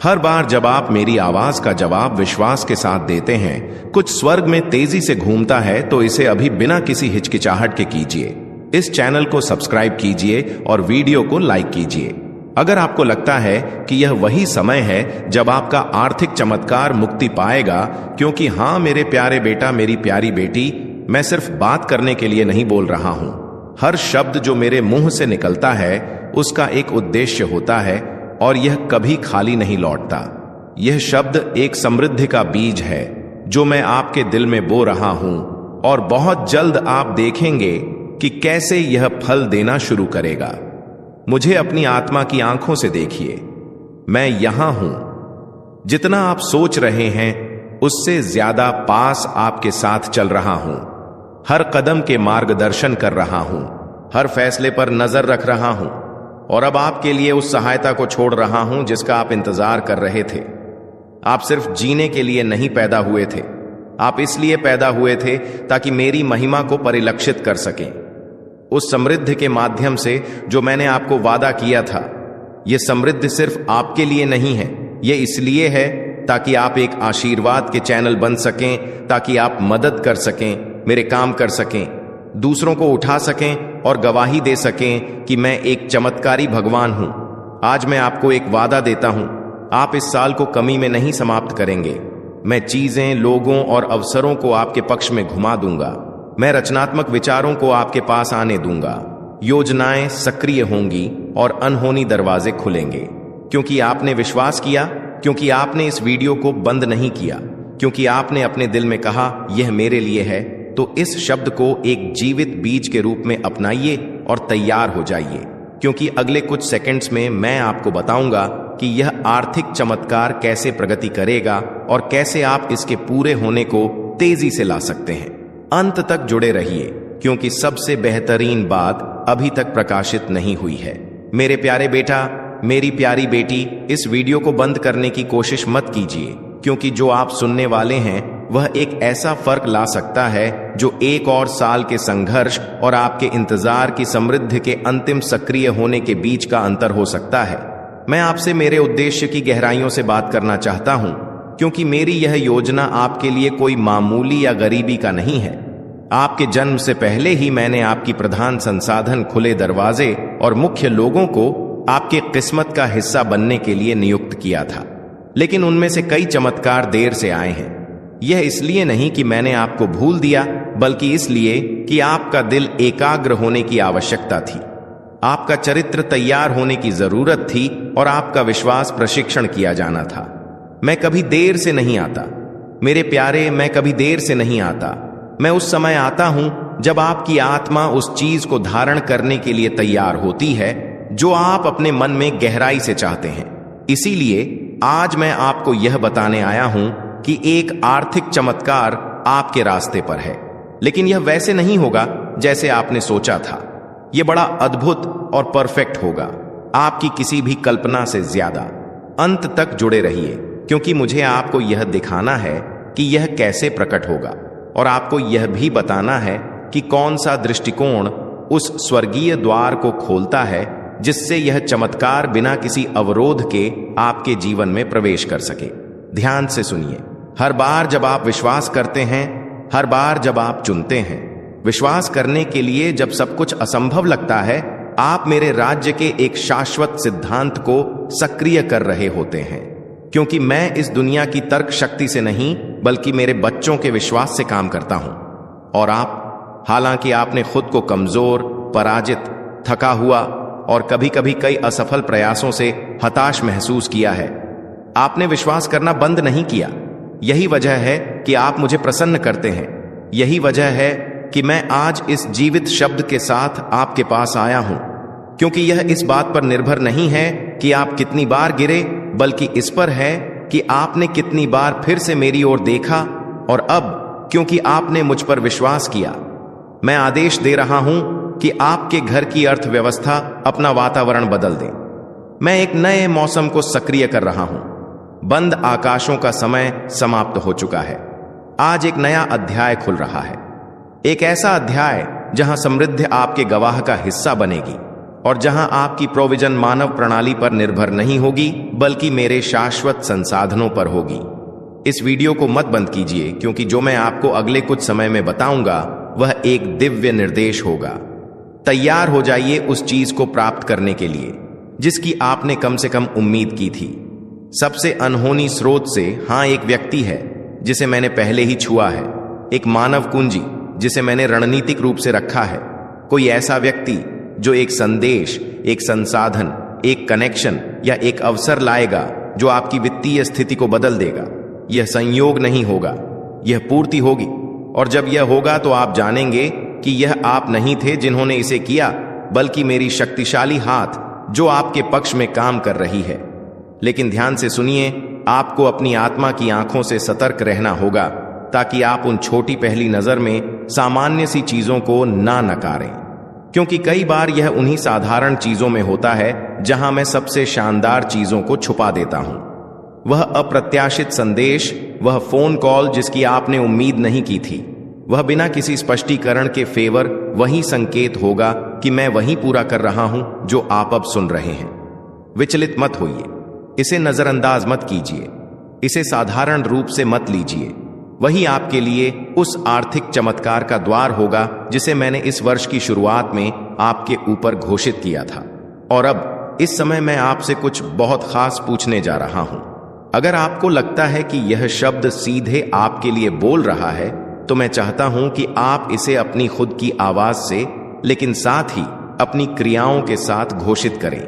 A: हर बार जब आप मेरी आवाज का जवाब विश्वास के साथ देते हैं, कुछ स्वर्ग में तेजी से घूमता है। तो इसे अभी बिना किसी हिचकिचाहट के कीजिए। इस चैनल को सब्सक्राइब कीजिए और वीडियो को लाइक कीजिए। अगर आपको लगता है कि यह वही समय है जब आपका आर्थिक चमत्कार मुक्ति पाएगा, क्योंकि हां मेरे प्यारे बेटा, मेरी प्यारी बेटी, मैं सिर्फ बात करने के लिए नहीं बोल रहा हूं। हर शब्द जो मेरे मुंह से निकलता है उसका एक उद्देश्य होता है, और यह कभी खाली नहीं लौटता। यह शब्द एक समृद्धि का बीज है जो मैं आपके दिल में बो रहा हूं, और बहुत जल्द आप देखेंगे कि कैसे यह फल देना शुरू करेगा। मुझे अपनी आत्मा की आंखों से देखिए, मैं यहां हूं। जितना आप सोच रहे हैं उससे ज्यादा पास आपके साथ चल रहा हूं। हर कदम के मार्गदर्शन कर रहा हूं, हर फैसले पर नजर रख रहा हूं, और अब आपके लिए उस सहायता को छोड़ रहा हूं जिसका आप इंतजार कर रहे थे। आप सिर्फ जीने के लिए नहीं पैदा हुए थे, आप इसलिए पैदा हुए थे ताकि मेरी महिमा को परिलक्षित कर सकें। उस समृद्धि के माध्यम से जो मैंने आपको वादा किया था। यह समृद्धि सिर्फ आपके लिए नहीं है, यह इसलिए है ताकि आप एक आशीर्वाद के चैनल बन सकें, ताकि आप मदद कर सकें, मेरे काम कर सकें। दूसरों को उठा सकें और गवाही दे सकें कि मैं एक चमत्कारी भगवान हूं। आज मैं आपको एक वादा देता हूं, आप इस साल को कमी में नहीं समाप्त करेंगे। मैं चीजें, लोगों और अवसरों को आपके पक्ष में घुमा दूंगा। मैं रचनात्मक विचारों को आपके पास आने दूंगा। योजनाएं सक्रिय होंगी और अनहोनी दरवाजे खुलेंगे, क्योंकि आपने विश्वास किया, क्योंकि आपने इस वीडियो को बंद नहीं किया, क्योंकि आपने अपने दिल में कहा यह मेरे लिए है। तो इस शब्द को एक जीवित बीज के रूप में अपनाइए और तैयार हो जाइए, क्योंकि अगले कुछ सेकंड्स में मैं आपको बताऊंगा कि यह आर्थिक चमत्कार कैसे प्रगति करेगा और कैसे आप इसके पूरे होने को तेजी से ला सकते हैं। अंत तक जुड़े रहिए, क्योंकि सबसे बेहतरीन बात अभी तक प्रकाशित नहीं हुई है। मेरे प्यारे बेटा, मेरी प्यारी बेटी, इस वीडियो को बंद करने की कोशिश मत कीजिए, क्योंकि जो आप सुनने वाले हैं वह एक ऐसा फर्क ला सकता है जो 1 और साल के संघर्ष और आपके इंतजार की समृद्धि के अंतिम सक्रिय होने के बीच का अंतर हो सकता है। मैं आपसे मेरे उद्देश्य की गहराइयों से बात करना चाहता हूं, क्योंकि मेरी यह योजना आपके लिए कोई मामूली या गरीबी का नहीं है। आपके जन्म से पहले ही मैंने आपकी प्रधान संसाधन, खुले दरवाजे और मुख्य लोगों को आपके किस्मत का हिस्सा बनने के लिए नियुक्त किया था। लेकिन उनमें से कई चमत्कार देर से आए हैं। यह इसलिए नहीं कि मैंने आपको भूल दिया, बल्कि इसलिए कि आपका दिल एकाग्र होने की आवश्यकता थी, आपका चरित्र तैयार होने की जरूरत थी और आपका विश्वास प्रशिक्षण किया जाना था। मैं कभी देर से नहीं आता मेरे प्यारे, मैं कभी देर से नहीं आता। मैं उस समय आता हूं जब आपकी आत्मा उस चीज को धारण करने के लिए तैयार होती है जो आप अपने मन में गहराई से चाहते हैं। इसीलिए आज मैं आपको यह बताने आया हूं कि एक आर्थिक चमत्कार आपके रास्ते पर है, लेकिन यह वैसे नहीं होगा जैसे आपने सोचा था। यह बड़ा अद्भुत और परफेक्ट होगा, आपकी किसी भी कल्पना से ज्यादा। अंत तक जुड़े रहिए, क्योंकि मुझे आपको यह दिखाना है कि यह कैसे प्रकट होगा, और आपको यह भी बताना है कि कौन सा दृष्टिकोण उस स्वर्गीय द्वार को खोलता है जिससे यह चमत्कार बिना किसी अवरोध के आपके जीवन में प्रवेश कर सके। ध्यान से सुनिए। हर बार जब आप विश्वास करते हैं, हर बार जब आप चुनते हैं, विश्वास करने के लिए जब सब कुछ असंभव लगता है, आप मेरे राज्य के एक शाश्वत सिद्धांत को सक्रिय कर रहे होते हैं। क्योंकि मैं इस दुनिया की तर्क शक्ति से नहीं, बल्कि मेरे बच्चों के विश्वास से काम करता हूं। और आप, हालांकि आपने खुद को कमजोर, पराजित, थका हुआ और कभी कभी कई असफल प्रयासों से हताश महसूस किया है, आपने विश्वास करना बंद नहीं किया। यही वजह है कि आप मुझे प्रसन्न करते हैं। यही वजह है कि मैं आज इस जीवित शब्द के साथ आपके पास आया हूं, क्योंकि यह इस बात पर निर्भर नहीं है कि आप कितनी बार गिरे, बल्कि इस पर है कि आपने कितनी बार फिर से मेरी ओर देखा। और अब क्योंकि आपने मुझ पर विश्वास किया, मैं आदेश दे रहा हूं कि आपके घर की अर्थव्यवस्था अपना वातावरण बदल दे। मैं एक नए मौसम को सक्रिय कर रहा हूं। बंद आकाशों का समय समाप्त हो चुका है। आज एक नया अध्याय खुल रहा है, एक ऐसा अध्याय जहां समृद्धि आपके गवाह का हिस्सा बनेगी और जहां आपकी प्रोविजन मानव प्रणाली पर निर्भर नहीं होगी, बल्कि मेरे शाश्वत संसाधनों पर होगी। इस वीडियो को मत बंद कीजिए, क्योंकि जो मैं आपको अगले कुछ समय में बताऊंगा वह एक दिव्य निर्देश होगा। तैयार हो जाइए उस चीज को प्राप्त करने के लिए जिसकी आपने कम से कम उम्मीद की थी। सबसे अनहोनी स्रोत से, हां, एक व्यक्ति है जिसे मैंने पहले ही छुआ है, एक मानव कुंजी जिसे मैंने रणनीतिक रूप से रखा है। कोई ऐसा व्यक्ति जो एक संदेश, एक संसाधन, एक कनेक्शन या एक अवसर लाएगा जो आपकी वित्तीय स्थिति को बदल देगा। यह संयोग नहीं होगा, यह पूर्ति होगी। और जब यह होगा तो आप जानेंगे कि यह आप नहीं थे जिन्होंने इसे किया, बल्कि मेरी शक्तिशाली हाथ जो आपके पक्ष में काम कर रही है। लेकिन ध्यान से सुनिए, आपको अपनी आत्मा की आंखों से सतर्क रहना होगा, ताकि आप उन छोटी पहली नजर में सामान्य सी चीजों को ना नकारें, क्योंकि कई बार यह उन्हीं साधारण चीजों में होता है जहां मैं सबसे शानदार चीजों को छुपा देता हूं। वह अप्रत्याशित संदेश, वह फोन कॉल जिसकी आपने उम्मीद नहीं की थी, वह बिना किसी स्पष्टीकरण के फेवर वही संकेत होगा कि मैं वही पूरा कर रहा हूं जो आप अब सुन रहे हैं। विचलित मत होइए, इसे नजरअंदाज मत कीजिए, इसे साधारण रूप से मत लीजिए। वही आपके लिए उस आर्थिक चमत्कार का द्वार होगा जिसे मैंने इस वर्ष की शुरुआत में आपके ऊपर घोषित किया था। और अब इस समय मैं आपसे कुछ बहुत खास पूछने जा रहा हूं। अगर आपको लगता है कि यह शब्द सीधे आपके लिए बोल रहा है, तो मैं चाहता हूं कि आप इसे अपनी खुद की आवाज से, लेकिन साथ ही अपनी क्रियाओं के साथ घोषित करें।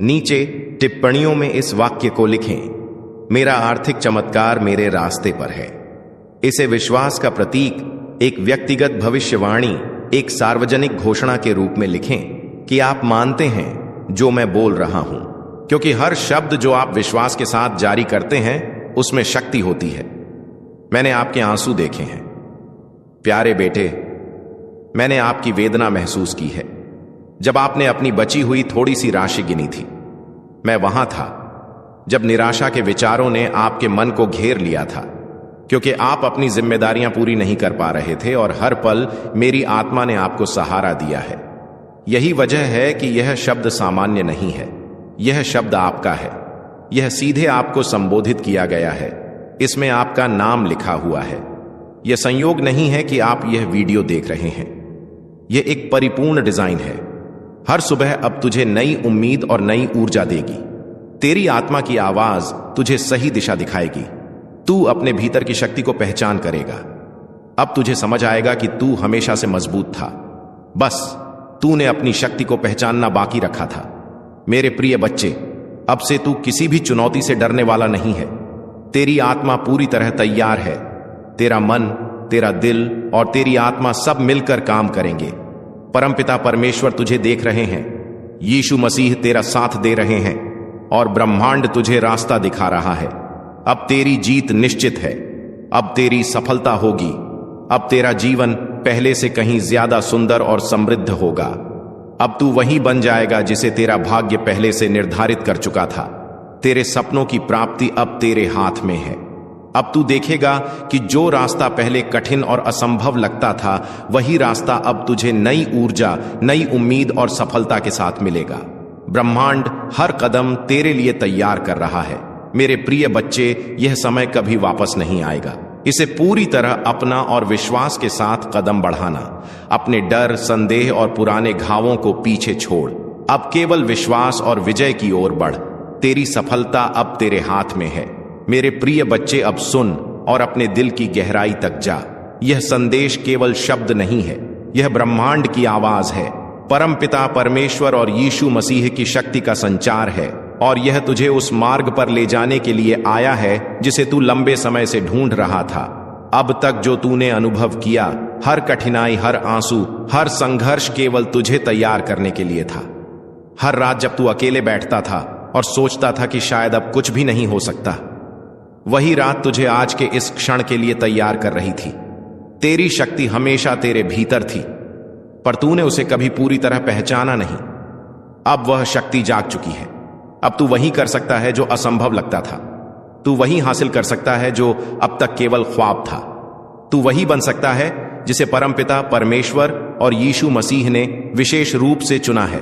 A: नीचे टिप्पणियों में इस वाक्य को लिखें, मेरा आर्थिक चमत्कार मेरे रास्ते पर है। इसे विश्वास का प्रतीक, एक व्यक्तिगत भविष्यवाणी, एक सार्वजनिक घोषणा के रूप में लिखें कि आप मानते हैं जो मैं बोल रहा हूं, क्योंकि हर शब्द जो आप विश्वास के साथ जारी करते हैं उसमें शक्ति होती है। मैंने आपके आंसू देखे हैं प्यारे बेटे, मैंने आपकी वेदना महसूस की है जब आपने अपनी बची हुई थोड़ी सी राशि गिनी थी। मैं वहां था जब निराशा के विचारों ने आपके मन को घेर लिया था, क्योंकि आप अपनी जिम्मेदारियां पूरी नहीं कर पा रहे थे और हर पल मेरी आत्मा ने आपको सहारा दिया है। यही वजह है कि यह शब्द सामान्य नहीं है, यह शब्द आपका है। यह सीधे आपको संबोधित किया गया है, इसमें आपका नाम लिखा हुआ है। यह संयोग नहीं है कि आप यह वीडियो देख रहे हैं, यह एक परिपूर्ण डिजाइन है। हर सुबह अब तुझे नई उम्मीद और नई ऊर्जा देगी। तेरी आत्मा की आवाज तुझे सही दिशा दिखाएगी। तू अपने भीतर की शक्ति को पहचान करेगा। अब तुझे समझ आएगा कि तू हमेशा से मजबूत था, बस तूने अपनी शक्ति को पहचानना बाकी रखा था। मेरे प्रिय बच्चे, अब से तू किसी भी चुनौती से डरने वाला नहीं है। तेरी आत्मा पूरी तरह तैयार है। तेरा मन, तेरा दिल और तेरी आत्मा सब मिलकर काम करेंगे। परमपिता परमेश्वर तुझे देख रहे हैं, यीशु मसीह तेरा साथ दे रहे हैं और ब्रह्मांड तुझे रास्ता दिखा रहा है। अब तेरी जीत निश्चित है। अब तेरी सफलता होगी। अब तेरा जीवन पहले से कहीं ज्यादा सुंदर और समृद्ध होगा। अब तू वही बन जाएगा जिसे तेरा भाग्य पहले से निर्धारित कर चुका था। तेरे सपनों की प्राप्ति अब तेरे हाथ में है। अब तू देखेगा कि जो रास्ता पहले कठिन और असंभव लगता था, वही रास्ता अब तुझे नई ऊर्जा, नई उम्मीद और सफलता के साथ मिलेगा। ब्रह्मांड हर कदम तेरे लिए तैयार कर रहा है। मेरे प्रिय बच्चे, यह समय कभी वापस नहीं आएगा। इसे पूरी तरह अपना और विश्वास के साथ कदम बढ़ाना। अपने डर, संदेह और पुराने घावों को पीछे छोड़। अब केवल विश्वास और विजय की ओर बढ़। तेरी सफलता अब तेरे हाथ में है। मेरे प्रिय बच्चे, अब सुन और अपने दिल की गहराई तक जा। यह संदेश केवल शब्द नहीं है, यह ब्रह्मांड की आवाज है। परम पिता परमेश्वर और यीशु मसीह की शक्ति का संचार है, और यह तुझे उस मार्ग पर ले जाने के लिए आया है जिसे तू लंबे समय से ढूंढ रहा था। अब तक जो तूने अनुभव किया, हर कठिनाई, हर आंसू, हर संघर्ष केवल तुझे तैयार करने के लिए था। हर रात जब तू अकेले बैठता था और सोचता था कि शायद अब कुछ भी नहीं हो सकता, वही रात तुझे आज के इस क्षण के लिए तैयार कर रही थी। तेरी शक्ति हमेशा तेरे भीतर थी, पर तूने उसे कभी पूरी तरह पहचाना नहीं। अब वह शक्ति जाग चुकी है। अब तू वही कर सकता है जो असंभव लगता था। तू वही हासिल कर सकता है जो अब तक केवल ख्वाब था। तू वही बन सकता है जिसे परमपिता परमेश्वर और यीशु मसीह ने विशेष रूप से चुना है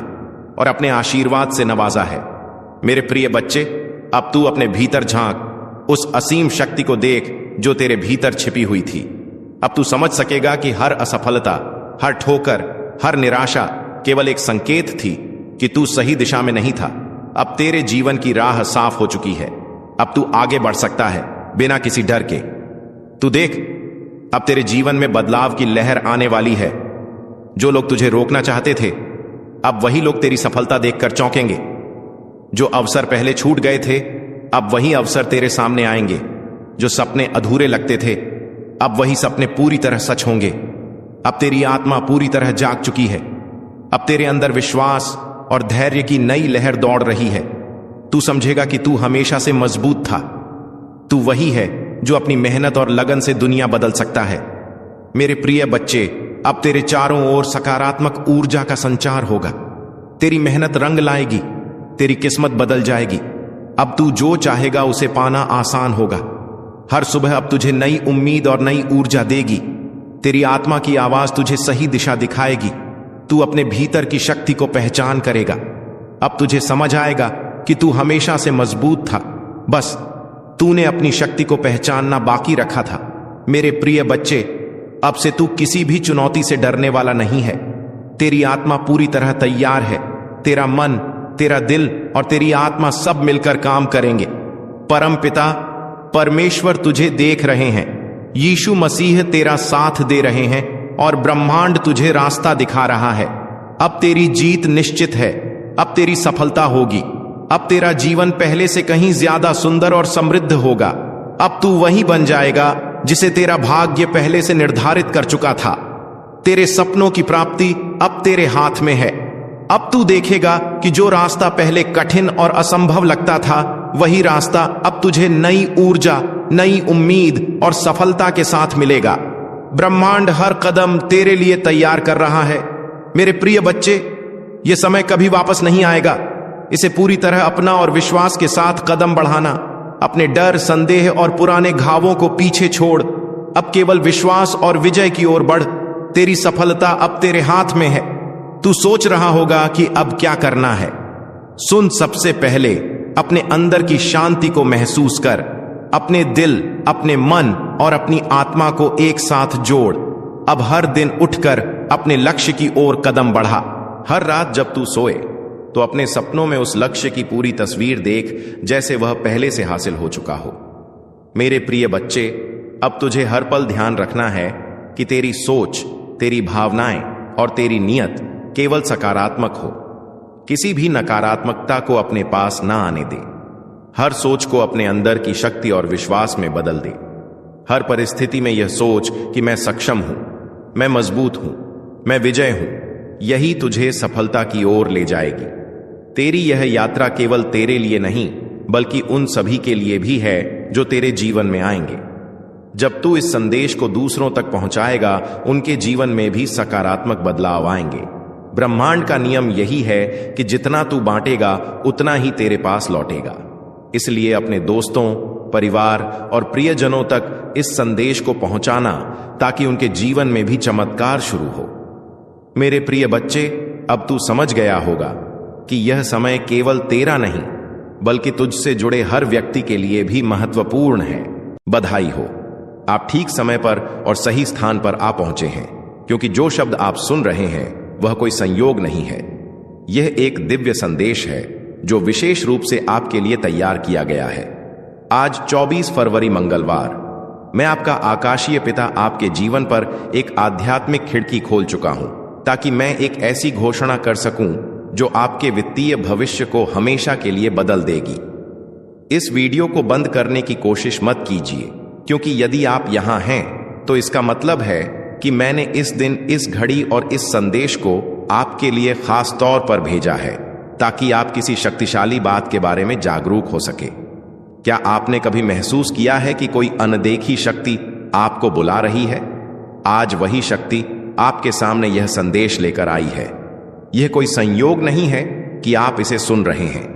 A: और अपने आशीर्वाद से नवाजा है। मेरे प्रिय बच्चे, अब तू अपने भीतर झांक, उस असीम शक्ति को देख जो तेरे भीतर छिपी हुई थी। अब तू समझ सकेगा कि हर असफलता, हर ठोकर, हर निराशा केवल एक संकेत थी कि तू सही दिशा में नहीं था। अब तेरे जीवन की राह साफ हो चुकी है। अब तू आगे बढ़ सकता है बिना किसी डर के। तू देख, अब तेरे जीवन में बदलाव की लहर आने वाली है। जो लोग तुझे रोकना चाहते थे, अब वही लोग तेरी सफलता देखकर चौंकेंगे। जो अवसर पहले छूट गए थे, अब वही अवसर तेरे सामने आएंगे। जो सपने अधूरे लगते थे, अब वही सपने पूरी तरह सच होंगे। अब तेरी आत्मा पूरी तरह जाग चुकी है। अब तेरे अंदर विश्वास और धैर्य की नई लहर दौड़ रही है। तू समझेगा कि तू हमेशा से मजबूत था। तू वही है जो अपनी मेहनत और लगन से दुनिया बदल सकता है। मेरे प्रिय बच्चे, अब तेरे चारों ओर सकारात्मक ऊर्जा का संचार होगा। तेरी मेहनत रंग लाएगी, तेरी किस्मत बदल जाएगी। अब तू जो चाहेगा उसे पाना आसान होगा। हर सुबह अब तुझे नई उम्मीद और नई ऊर्जा देगी। तेरी आत्मा की आवाज तुझे सही दिशा दिखाएगी। तू अपने भीतर की शक्ति को पहचान करेगा। अब तुझे समझ आएगा कि तू हमेशा से मजबूत था, बस तूने अपनी शक्ति को पहचानना बाकी रखा था। मेरे प्रिय बच्चे, अब से तू किसी भी चुनौती से डरने वाला नहीं है। तेरी आत्मा पूरी तरह तैयार है। तेरा मन, तेरा दिल और तेरी आत्मा सब मिलकर काम करेंगे। परम पिता परमेश्वर तुझे देख रहे हैं। यीशु मसीह तेरा साथ दे रहे हैं और ब्रह्मांड तुझे रास्ता दिखा रहा है। अब तेरी जीत निश्चित है। अब तेरी सफलता होगी। अब तेरा जीवन पहले से कहीं ज्यादा सुंदर और समृद्ध होगा। अब तू वही बन जाएगा जिसे तेरा भाग्य पहले से निर्धारित कर चुका था। तेरे सपनों की प्राप्ति अब तेरे हाथ में है। अब तू देखेगा कि जो रास्ता पहले कठिन और असंभव लगता था, वही रास्ता अब तुझे नई ऊर्जा, नई उम्मीद और सफलता के साथ मिलेगा। ब्रह्मांड हर कदम तेरे लिए तैयार कर रहा है। मेरे प्रिय बच्चे, यह समय कभी वापस नहीं आएगा। इसे पूरी तरह अपना और विश्वास के साथ कदम बढ़ाना। अपने डर, संदेह और पुराने घावों को पीछे छोड़ अब केवल विश्वास और विजय की ओर बढ़। तेरी सफलता अब तेरे हाथ में है। तू सोच रहा होगा कि अब क्या करना है। सुन, सबसे पहले अपने अंदर की शांति को महसूस कर। अपने दिल, अपने मन और अपनी आत्मा को एक साथ जोड़। अब हर दिन उठकर अपने लक्ष्य की ओर कदम बढ़ा। हर रात जब तू सोए तो अपने सपनों में उस लक्ष्य की पूरी तस्वीर देख जैसे वह पहले से हासिल हो चुका हो। मेरे प्रिय बच्चे, अब तुझे हर पल ध्यान रखना है कि तेरी सोच, तेरी भावनाएं और तेरी नियत केवल सकारात्मक हो। किसी भी नकारात्मकता को अपने पास ना आने दे। हर सोच को अपने अंदर की शक्ति और विश्वास में बदल दे। हर परिस्थिति में यह सोच कि मैं सक्षम हूं, मैं मजबूत हूं, मैं विजय हूं। यही तुझे सफलता की ओर ले जाएगी। तेरी यह यात्रा केवल तेरे लिए नहीं, बल्कि उन सभी के लिए भी है जो तेरे जीवन में आएंगे। जब तू इस संदेश को दूसरों तक पहुंचाएगा, उनके जीवन में भी सकारात्मक बदलाव आएंगे। ब्रह्मांड का नियम यही है कि जितना तू बांटेगा, उतना ही तेरे पास लौटेगा। इसलिए अपने दोस्तों, परिवार और प्रियजनों तक इस संदेश को पहुंचाना, ताकि उनके जीवन में भी चमत्कार शुरू हो। मेरे प्रिय बच्चे, अब तू समझ गया होगा कि यह समय केवल तेरा नहीं, बल्कि तुझसे जुड़े हर व्यक्ति के लिए भी महत्वपूर्ण है। बधाई हो, आप ठीक समय पर और सही स्थान पर आ पहुंचे हैं, क्योंकि जो शब्द आप सुन रहे हैं वह कोई संयोग नहीं है। यह एक दिव्य संदेश है जो विशेष रूप से आपके लिए तैयार किया गया है। आज 24 फरवरी मंगलवार, मैं आपका आकाशीय पिता आपके जीवन पर एक आध्यात्मिक खिड़की खोल चुका हूं, ताकि मैं एक ऐसी घोषणा कर सकूं जो आपके वित्तीय भविष्य को हमेशा के लिए बदल देगी। इस वीडियो को बंद करने की कोशिश मत कीजिए, क्योंकि यदि आप यहां हैं तो इसका मतलब है कि मैंने इस दिन, इस घड़ी और इस संदेश को आपके लिए खास तौर पर भेजा है, ताकि आप किसी शक्तिशाली बात के बारे में जागरूक हो सके। क्या आपने कभी महसूस किया है कि कोई अनदेखी शक्ति आपको बुला रही है? आज वही शक्ति आपके सामने यह संदेश लेकर आई है। यह कोई संयोग नहीं है कि आप इसे सुन रहे हैं,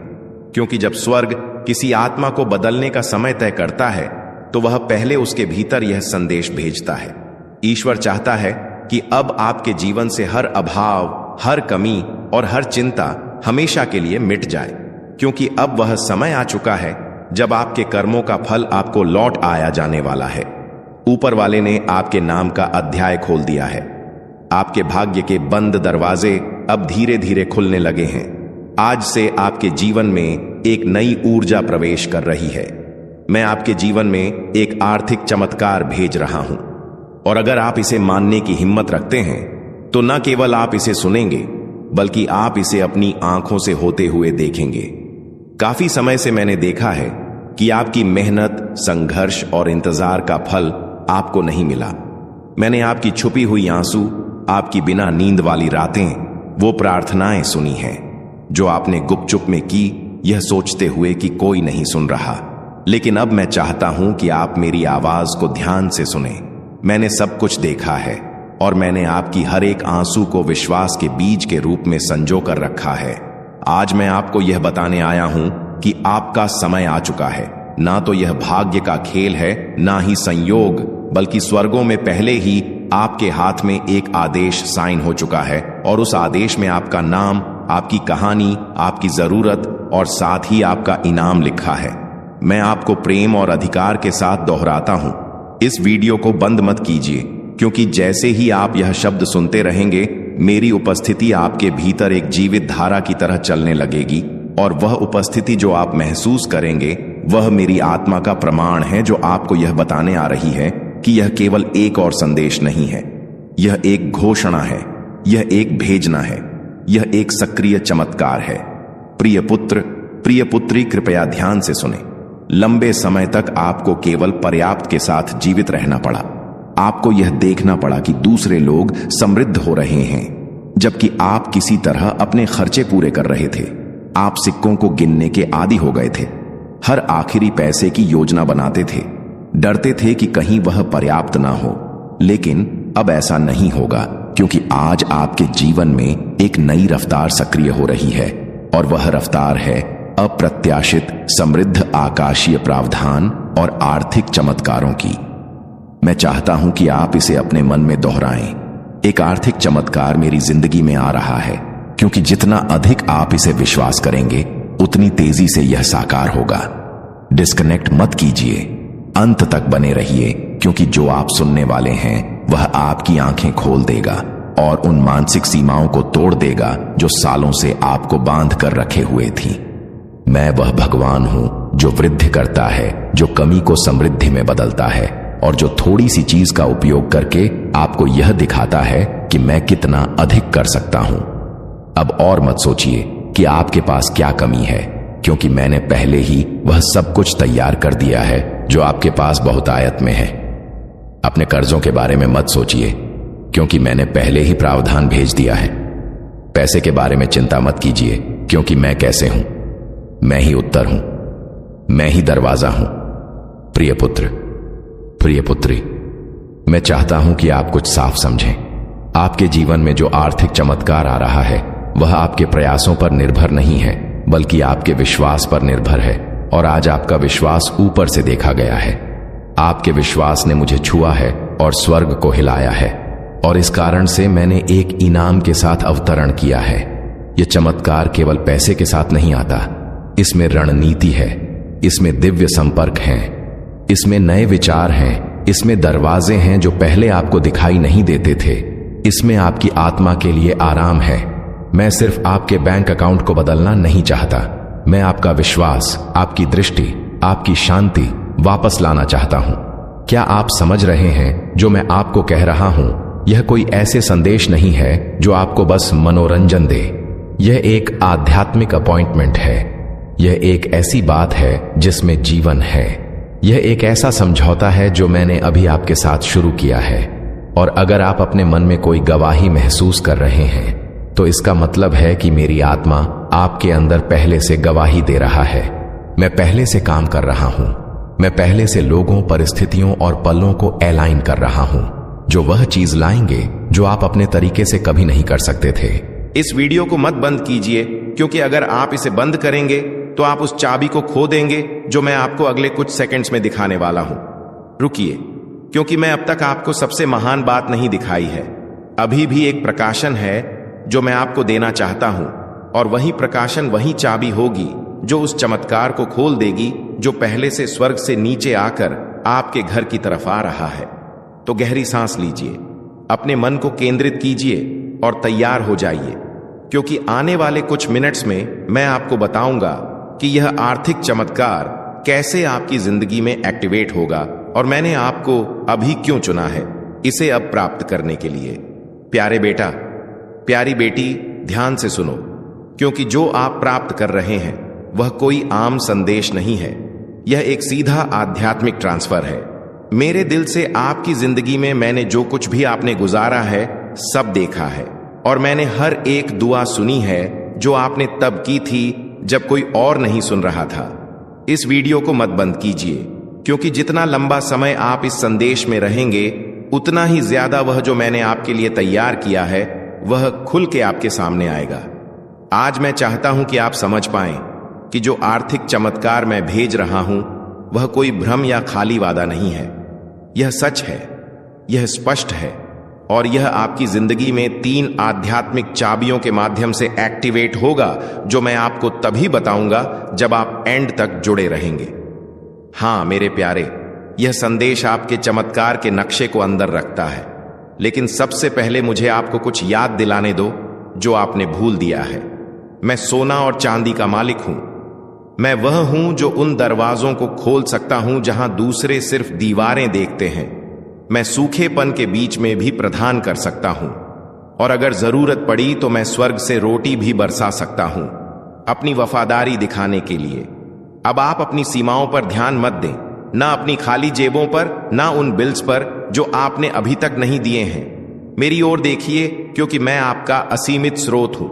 A: क्योंकि जब स्वर्ग किसी आत्मा को बदलने का समय तय करता है, तो वह पहले उसके भीतर यह संदेश भेजता है। ईश्वर चाहता है कि अब आपके जीवन से हर अभाव, हर कमी और हर चिंता हमेशा के लिए मिट जाए, क्योंकि अब वह समय आ चुका है जब आपके कर्मों का फल आपको लौट आया जाने वाला है। ऊपर वाले ने आपके नाम का अध्याय खोल दिया है। आपके भाग्य के बंद दरवाजे अब धीरे धीरे खुलने लगे हैं। आज से आपके जीवन में एक नई ऊर्जा प्रवेश कर रही है। मैं आपके जीवन में एक आर्थिक चमत्कार भेज रहा हूं, और अगर आप इसे मानने की हिम्मत रखते हैं, तो न केवल आप इसे सुनेंगे, बल्कि आप इसे अपनी आंखों से होते हुए देखेंगे। काफी समय से मैंने देखा है कि आपकी मेहनत, संघर्ष और इंतजार का फल आपको नहीं मिला। मैंने आपकी छुपी हुई आंसू, आपकी बिना नींद वाली रातें, वो प्रार्थनाएं सुनी हैं जो आपने गुपचुप में की, यह सोचते हुए कि कोई नहीं सुन रहा। लेकिन अब मैं चाहता हूं कि आप मेरी आवाज को ध्यान से सुने। मैंने सब कुछ देखा है, और मैंने आपकी हर एक आंसू को विश्वास के बीज के रूप में संजो कर रखा है। आज मैं आपको यह बताने आया हूं कि आपका समय आ चुका है। ना तो यह भाग्य का खेल है, ना ही संयोग, बल्कि स्वर्गों में पहले ही आपके हाथ में एक आदेश साइन हो चुका है, और उस आदेश में आपका नाम, आपकी कहानी, आपकी जरूरत और साथ ही आपका इनाम लिखा है। मैं आपको प्रेम और अधिकार के साथ दोहराता हूं, इस वीडियो को बंद मत कीजिए, क्योंकि जैसे ही आप यह शब्द सुनते रहेंगे, मेरी उपस्थिति आपके भीतर एक जीवित धारा की तरह चलने लगेगी, और वह उपस्थिति जो आप महसूस करेंगे वह मेरी आत्मा का प्रमाण है, जो आपको यह बताने आ रही है कि यह केवल एक और संदेश नहीं है, यह एक घोषणा है, यह एक भेजना है, यह एक सक्रिय चमत्कार है। प्रिय पुत्र, प्रिय पुत्री, कृपया ध्यान से सुने। लंबे समय तक आपको केवल पर्याप्त के साथ जीवित रहना पड़ा। आपको यह देखना पड़ा कि दूसरे लोग समृद्ध हो रहे हैं, जबकि आप किसी तरह अपने खर्चे पूरे कर रहे थे। आप सिक्कों को गिनने के आदी हो गए थे, हर आखिरी पैसे की योजना बनाते थे, डरते थे कि कहीं वह पर्याप्त ना हो। लेकिन अब ऐसा नहीं होगा, क्योंकि आज आपके जीवन में एक नई रफ्तार सक्रिय हो रही है, और वह रफ्तार है अप्रत्याशित, समृद्ध आकाशीय प्रावधान और आर्थिक चमत्कारों की। मैं चाहता हूं कि आप इसे अपने मन में दोहराएं। एक आर्थिक चमत्कार मेरी जिंदगी में आ रहा है, क्योंकि जितना अधिक आप इसे विश्वास करेंगे, उतनी तेजी से यह साकार होगा। डिस्कनेक्ट मत कीजिए, अंत तक बने रहिए, क्योंकि जो आप सुनने वाले हैं वह आपकी आंखें खोल देगा और उन मानसिक सीमाओं को तोड़ देगा जो सालों से आपको बांध कर रखे हुए थी। मैं वह भगवान हूं जो वृद्धि करता है, जो कमी को समृद्धि में बदलता है, और जो थोड़ी सी चीज का उपयोग करके आपको यह दिखाता है कि मैं कितना अधिक कर सकता हूं। अब और मत सोचिए कि आपके पास क्या कमी है, क्योंकि मैंने पहले ही वह सब कुछ तैयार कर दिया है जो आपके पास बहुतायत में है। अपने कर्जों के बारे में मत सोचिए, क्योंकि मैंने पहले ही प्रावधान भेज दिया है। पैसे के बारे में चिंता मत कीजिए, क्योंकि मैं कैसे हूं, मैं ही उत्तर हूं, मैं ही दरवाजा हूं। प्रिय पुत्र, प्रिय पुत्री, मैं चाहता हूं कि आप कुछ साफ समझें। आपके जीवन में जो आर्थिक चमत्कार आ रहा है वह आपके प्रयासों पर निर्भर नहीं है, बल्कि आपके विश्वास पर निर्भर है। और आज आपका विश्वास ऊपर से देखा गया है। आपके विश्वास ने मुझे छुआ है और स्वर्ग को हिलाया है, और इस कारण से मैंने एक इनाम के साथ अवतरण किया है। यह चमत्कार केवल पैसे के साथ नहीं आता, इसमें रणनीति है, इसमें दिव्य संपर्क हैं, इसमें नए विचार हैं, इसमें दरवाजे हैं जो पहले आपको दिखाई नहीं देते थे, इसमें आपकी आत्मा के लिए आराम है। मैं सिर्फ आपके बैंक अकाउंट को बदलना नहीं चाहता, मैं आपका विश्वास, आपकी दृष्टि, आपकी शांति वापस लाना चाहता हूं। क्या आप समझ रहे हैं जो मैं आपको कह रहा हूं? यह कोई ऐसे संदेश नहीं है जो आपको बस मनोरंजन दे। यह एक आध्यात्मिक अपॉइंटमेंट है। यह एक ऐसी बात है जिसमें जीवन है। यह एक ऐसा समझौता है जो मैंने अभी आपके साथ शुरू किया है। और अगर आप अपने मन में कोई गवाही महसूस कर रहे हैं, तो इसका मतलब है कि मेरी आत्मा आपके अंदर पहले से गवाही दे रहा है। मैं पहले से काम कर रहा हूं। मैं पहले से लोगों, परिस्थितियों और पलों को अलाइन कर रहा हूं, जो वह चीज लाएंगे जो आप अपने तरीके से कभी नहीं कर सकते थे।
B: इस वीडियो को मत बंद कीजिए, क्योंकि अगर आप इसे बंद करेंगे तो आप उस चाबी को खो देंगे जो मैं आपको अगले कुछ सेकंड्स में दिखाने वाला हूं। रुकिए, क्योंकि मैं अब तक आपको सबसे महान बात नहीं दिखाई है। अभी भी एक प्रकाशन है जो मैं आपको देना चाहता हूं, और वही प्रकाशन, वही चाबी होगी जो उस चमत्कार को खोल देगी जो पहले से स्वर्ग से नीचे आकर आपके घर की तरफ आ रहा है। तो गहरी सांस लीजिए, अपने मन को केंद्रित कीजिए और तैयार हो जाइए, क्योंकि आने वाले कुछ मिनट्स में मैं आपको बताऊंगा कि यह आर्थिक चमत्कार कैसे आपकी जिंदगी में एक्टिवेट होगा, और मैंने आपको अभी क्यों चुना है इसे अब प्राप्त करने के लिए। प्यारे बेटा, प्यारी बेटी, ध्यान से सुनो, क्योंकि जो आप प्राप्त कर रहे हैं वह कोई आम संदेश नहीं है। यह एक सीधा आध्यात्मिक ट्रांसफर है। मेरे दिल से आपकी जिंदगी में मैंने जो कुछ भी आपने गुजारा है सब देखा है, और मैंने हर एक दुआ सुनी है जो आपने तब की थी जब कोई और नहीं सुन रहा था। इस वीडियो को मत बंद कीजिए, क्योंकि जितना लंबा समय आप इस संदेश में रहेंगे, उतना ही ज्यादा वह जो मैंने आपके लिए तैयार किया है वह खुल के आपके सामने आएगा। आज मैं चाहता हूं कि आप समझ पाएं कि जो आर्थिक चमत्कार मैं भेज रहा हूं वह कोई भ्रम या खाली वादा नहीं है। यह सच है, यह स्पष्ट है, और यह आपकी जिंदगी में 3 आध्यात्मिक चाबियों के माध्यम से एक्टिवेट होगा, जो मैं आपको तभी बताऊंगा जब आप एंड तक जुड़े रहेंगे। हां मेरे प्यारे,
A: यह संदेश आपके चमत्कार के नक्शे को अंदर रखता है। लेकिन सबसे पहले मुझे आपको कुछ याद दिलाने दो जो आपने भूल दिया है। मैं सोना और चांदी का मालिक हूं। मैं वह हूं जो उन दरवाजों को खोल सकता हूं जहां दूसरे सिर्फ दीवारें देखते हैं। मैं सूखेपन के बीच में भी प्रदान कर सकता हूं, और अगर जरूरत पड़ी तो मैं स्वर्ग से रोटी भी बरसा सकता हूं अपनी वफादारी दिखाने के लिए। अब आप अपनी सीमाओं पर ध्यान मत दें, ना अपनी खाली जेबों पर, ना उन बिल्स पर जो आपने अभी तक नहीं दिए हैं। मेरी ओर देखिए, क्योंकि मैं आपका असीमित स्रोत हूं।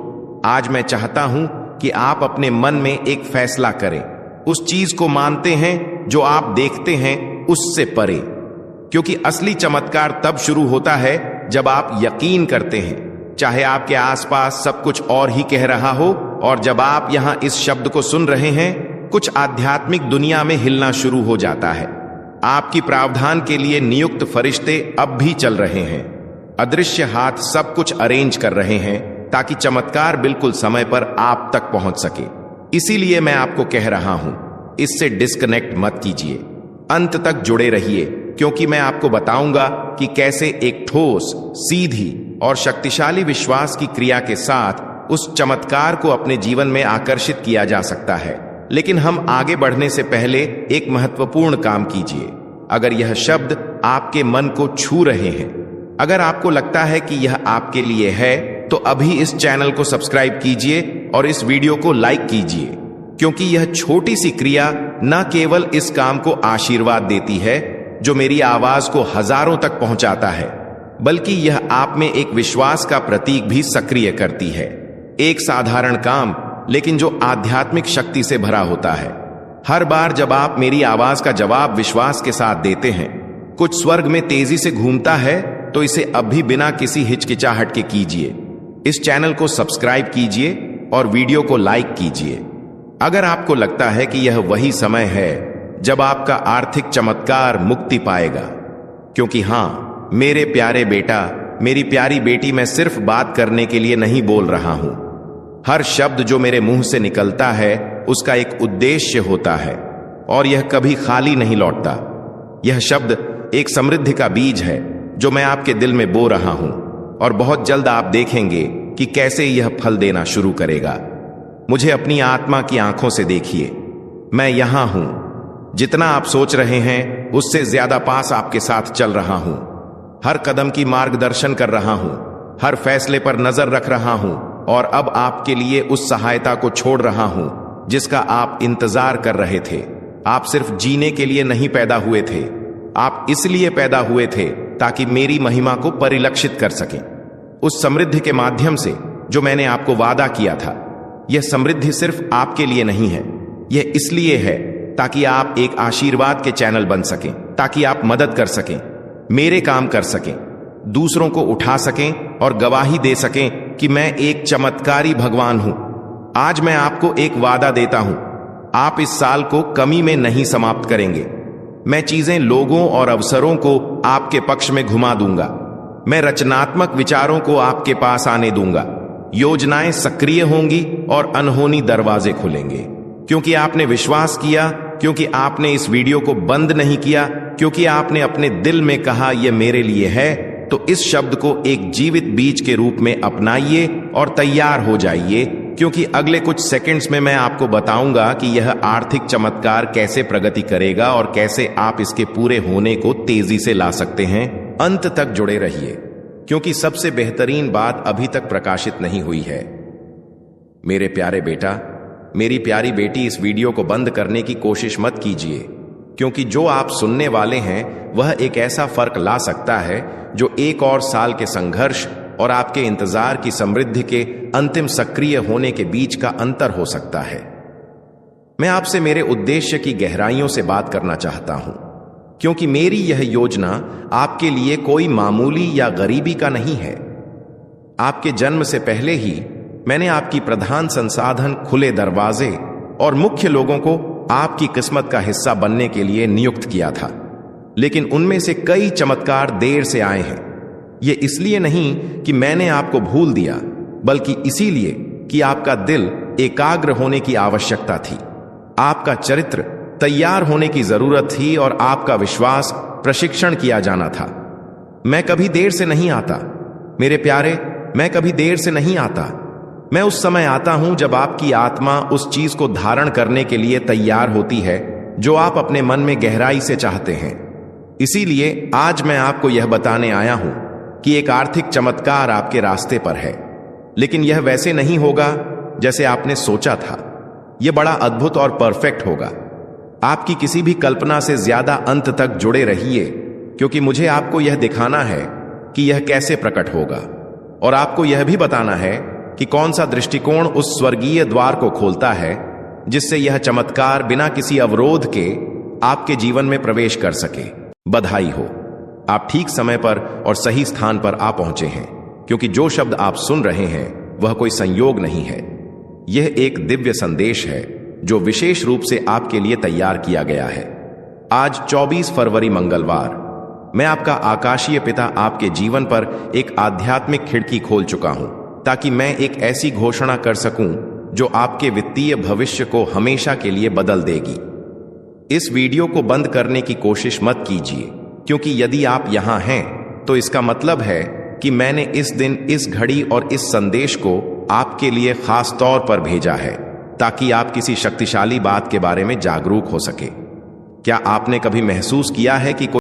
A: आज मैं चाहता हूं कि आप अपने मन में एक फैसला करें। उस चीज को मानते हैं जो आप देखते हैं उससे परे, क्योंकि असली चमत्कार तब शुरू होता है जब आप यकीन करते हैं, चाहे आपके आसपास सब कुछ और ही कह रहा हो। और जब आप यहां इस शब्द को सुन रहे हैं, कुछ आध्यात्मिक दुनिया में हिलना शुरू हो जाता है। आपकी प्रावधान के लिए नियुक्त फरिश्ते अब भी चल रहे हैं। अदृश्य हाथ सब कुछ अरेंज कर रहे हैं ताकि चमत्कार बिल्कुल समय पर आप तक पहुंच सके। इसीलिए मैं आपको कह रहा हूं, इससे डिस्कनेक्ट मत कीजिए, अंत तक जुड़े रहिए, क्योंकि मैं आपको बताऊंगा कि कैसे एक ठोस, सीधी और शक्तिशाली विश्वास की क्रिया के साथ उस चमत्कार को अपने जीवन में आकर्षित किया जा सकता है। लेकिन हम आगे बढ़ने से पहले एक महत्वपूर्ण काम कीजिए। अगर यह शब्द आपके मन को छू रहे हैं, अगर आपको लगता है कि यह आपके लिए है, तो अभी इस चैनल को सब्सक्राइब कीजिए और इस वीडियो को लाइक कीजिए, क्योंकि यह छोटी सी क्रिया न केवल इस काम को आशीर्वाद देती है जो मेरी आवाज को हजारों तक पहुंचाता है, बल्कि यह आप में एक विश्वास का प्रतीक भी सक्रिय करती है। एक साधारण काम, लेकिन जो आध्यात्मिक शक्ति से भरा होता है। हर बार जब आप मेरी आवाज का जवाब विश्वास के साथ देते हैं, कुछ स्वर्ग में तेजी से घूमता है। तो इसे अब भी बिना किसी हिचकिचाहट के कीजिए। इस चैनल को सब्सक्राइब कीजिए और वीडियो को लाइक कीजिए। अगर आपको लगता है कि यह वही समय है जब आपका आर्थिक चमत्कार मुक्ति पाएगा, क्योंकि हां मेरे प्यारे बेटा, मेरी प्यारी बेटी, मैं सिर्फ बात करने के लिए नहीं बोल रहा हूं। हर शब्द जो मेरे मुंह से निकलता है उसका एक उद्देश्य होता है, और यह कभी खाली नहीं लौटता। यह शब्द एक समृद्धि का बीज है जो मैं आपके दिल में बो रहा हूं, और बहुत जल्द आप देखेंगे कि कैसे यह फल देना शुरू करेगा। मुझे अपनी आत्मा की आंखों से देखिए। मैं यहां हूं। जितना आप सोच रहे हैं उससे ज्यादा पास आपके साथ चल रहा हूं। हर कदम की मार्गदर्शन कर रहा हूं, हर फैसले पर नजर रख रहा हूं, और अब आपके लिए उस सहायता को छोड़ रहा हूं जिसका आप इंतजार कर रहे थे। आप सिर्फ जीने के लिए नहीं पैदा हुए थे, आप इसलिए पैदा हुए थे ताकि मेरी महिमा को परिलक्षित कर सकें। उस समृद्धि के माध्यम से जो मैंने आपको वादा किया था। यह समृद्धि सिर्फ आपके लिए नहीं है, यह इसलिए है ताकि आप एक आशीर्वाद के चैनल बन सकें, ताकि आप मदद कर सकें, मेरे काम कर सकें, दूसरों को उठा सकें और गवाही दे सकें कि मैं एक चमत्कारी भगवान हूं। आज मैं आपको एक वादा देता हूं, आप इस साल को कमी में नहीं समाप्त करेंगे। मैं चीजें, लोगों और अवसरों को आपके पक्ष में घुमा दूंगा। मैं रचनात्मक विचारों को आपके पास आने दूंगा। योजनाएं सक्रिय होंगी और अनहोनी दरवाजे खुलेंगे, क्योंकि आपने विश्वास किया, क्योंकि आपने इस वीडियो को बंद नहीं किया, क्योंकि आपने अपने दिल में कहा यह मेरे लिए है। तो इस शब्द को एक जीवित बीज के रूप में अपनाइए और तैयार हो जाइए, क्योंकि अगले कुछ सेकंड्स में मैं आपको बताऊंगा कि यह आर्थिक चमत्कार कैसे प्रगति करेगा और कैसे आप इसके पूरे होने को तेजी से ला सकते हैं। अंत तक जुड़े रहिए, क्योंकि सबसे बेहतरीन बात अभी तक प्रकाशित नहीं हुई है। मेरे प्यारे बेटा, मेरी प्यारी बेटी, इस वीडियो को बंद करने की कोशिश मत कीजिए, क्योंकि जो आप सुनने वाले हैं वह एक ऐसा फर्क ला सकता है जो एक और साल के संघर्ष और आपके इंतजार की समृद्धि के अंतिम सक्रिय होने के बीच का अंतर हो सकता है। मैं आपसे मेरे उद्देश्य की गहराइयों से बात करना चाहता हूं, क्योंकि मेरी यह योजना आपके लिए कोई मामूली या गरीबी का नहीं है। आपके जन्म से पहले ही मैंने आपकी प्रधान संसाधन, खुले दरवाजे और मुख्य लोगों को आपकी किस्मत का हिस्सा बनने के लिए नियुक्त किया था। लेकिन उनमें से कई चमत्कार देर से आए हैं। यह इसलिए नहीं कि मैंने आपको भूल दिया, बल्कि इसीलिए कि आपका दिल एकाग्र होने की आवश्यकता थी। आपका चरित्र तैयार होने की जरूरत थी और आपका विश्वास प्रशिक्षण किया जाना था। मैं कभी देर से नहीं आता मेरे प्यारे, मैं कभी देर से नहीं आता। मैं उस समय आता हूं जब आपकी आत्मा उस चीज को धारण करने के लिए तैयार होती है जो आप अपने मन में गहराई से चाहते हैं। इसीलिए आज मैं आपको यह बताने आया हूं कि एक आर्थिक चमत्कार आपके रास्ते पर है, लेकिन यह वैसे नहीं होगा जैसे आपने सोचा था। यह बड़ा अद्भुत और परफेक्ट होगा। आपकी किसी भी कल्पना से ज्यादा अंत तक जुड़े रहिए, क्योंकि मुझे आपको यह दिखाना है कि यह कैसे प्रकट होगा, और आपको यह भी बताना है कि कौन सा दृष्टिकोण उस स्वर्गीय द्वार को खोलता है जिससे यह चमत्कार बिना किसी अवरोध के आपके जीवन में प्रवेश कर सके। बधाई हो, आप ठीक समय पर और सही स्थान पर आ पहुंचे हैं, क्योंकि जो शब्द आप सुन रहे हैं वह कोई संयोग नहीं है। यह एक दिव्य संदेश है जो विशेष रूप से आपके लिए तैयार किया गया है। आज 24 फरवरी मंगलवार, मैं आपका आकाशीय पिता आपके जीवन पर एक आध्यात्मिक खिड़की खोल चुका हूं, ताकि मैं एक ऐसी घोषणा कर सकूं जो आपके वित्तीय भविष्य को हमेशा के लिए बदल देगी। इस वीडियो को बंद करने की कोशिश मत कीजिए, क्योंकि यदि आप यहां हैं तो इसका मतलब है कि मैंने इस दिन, इस घड़ी और इस संदेश को आपके लिए खास तौर पर भेजा है, ताकि आप किसी शक्तिशाली बात के बारे में जागरूक हो सके। क्या आपने कभी महसूस किया है कि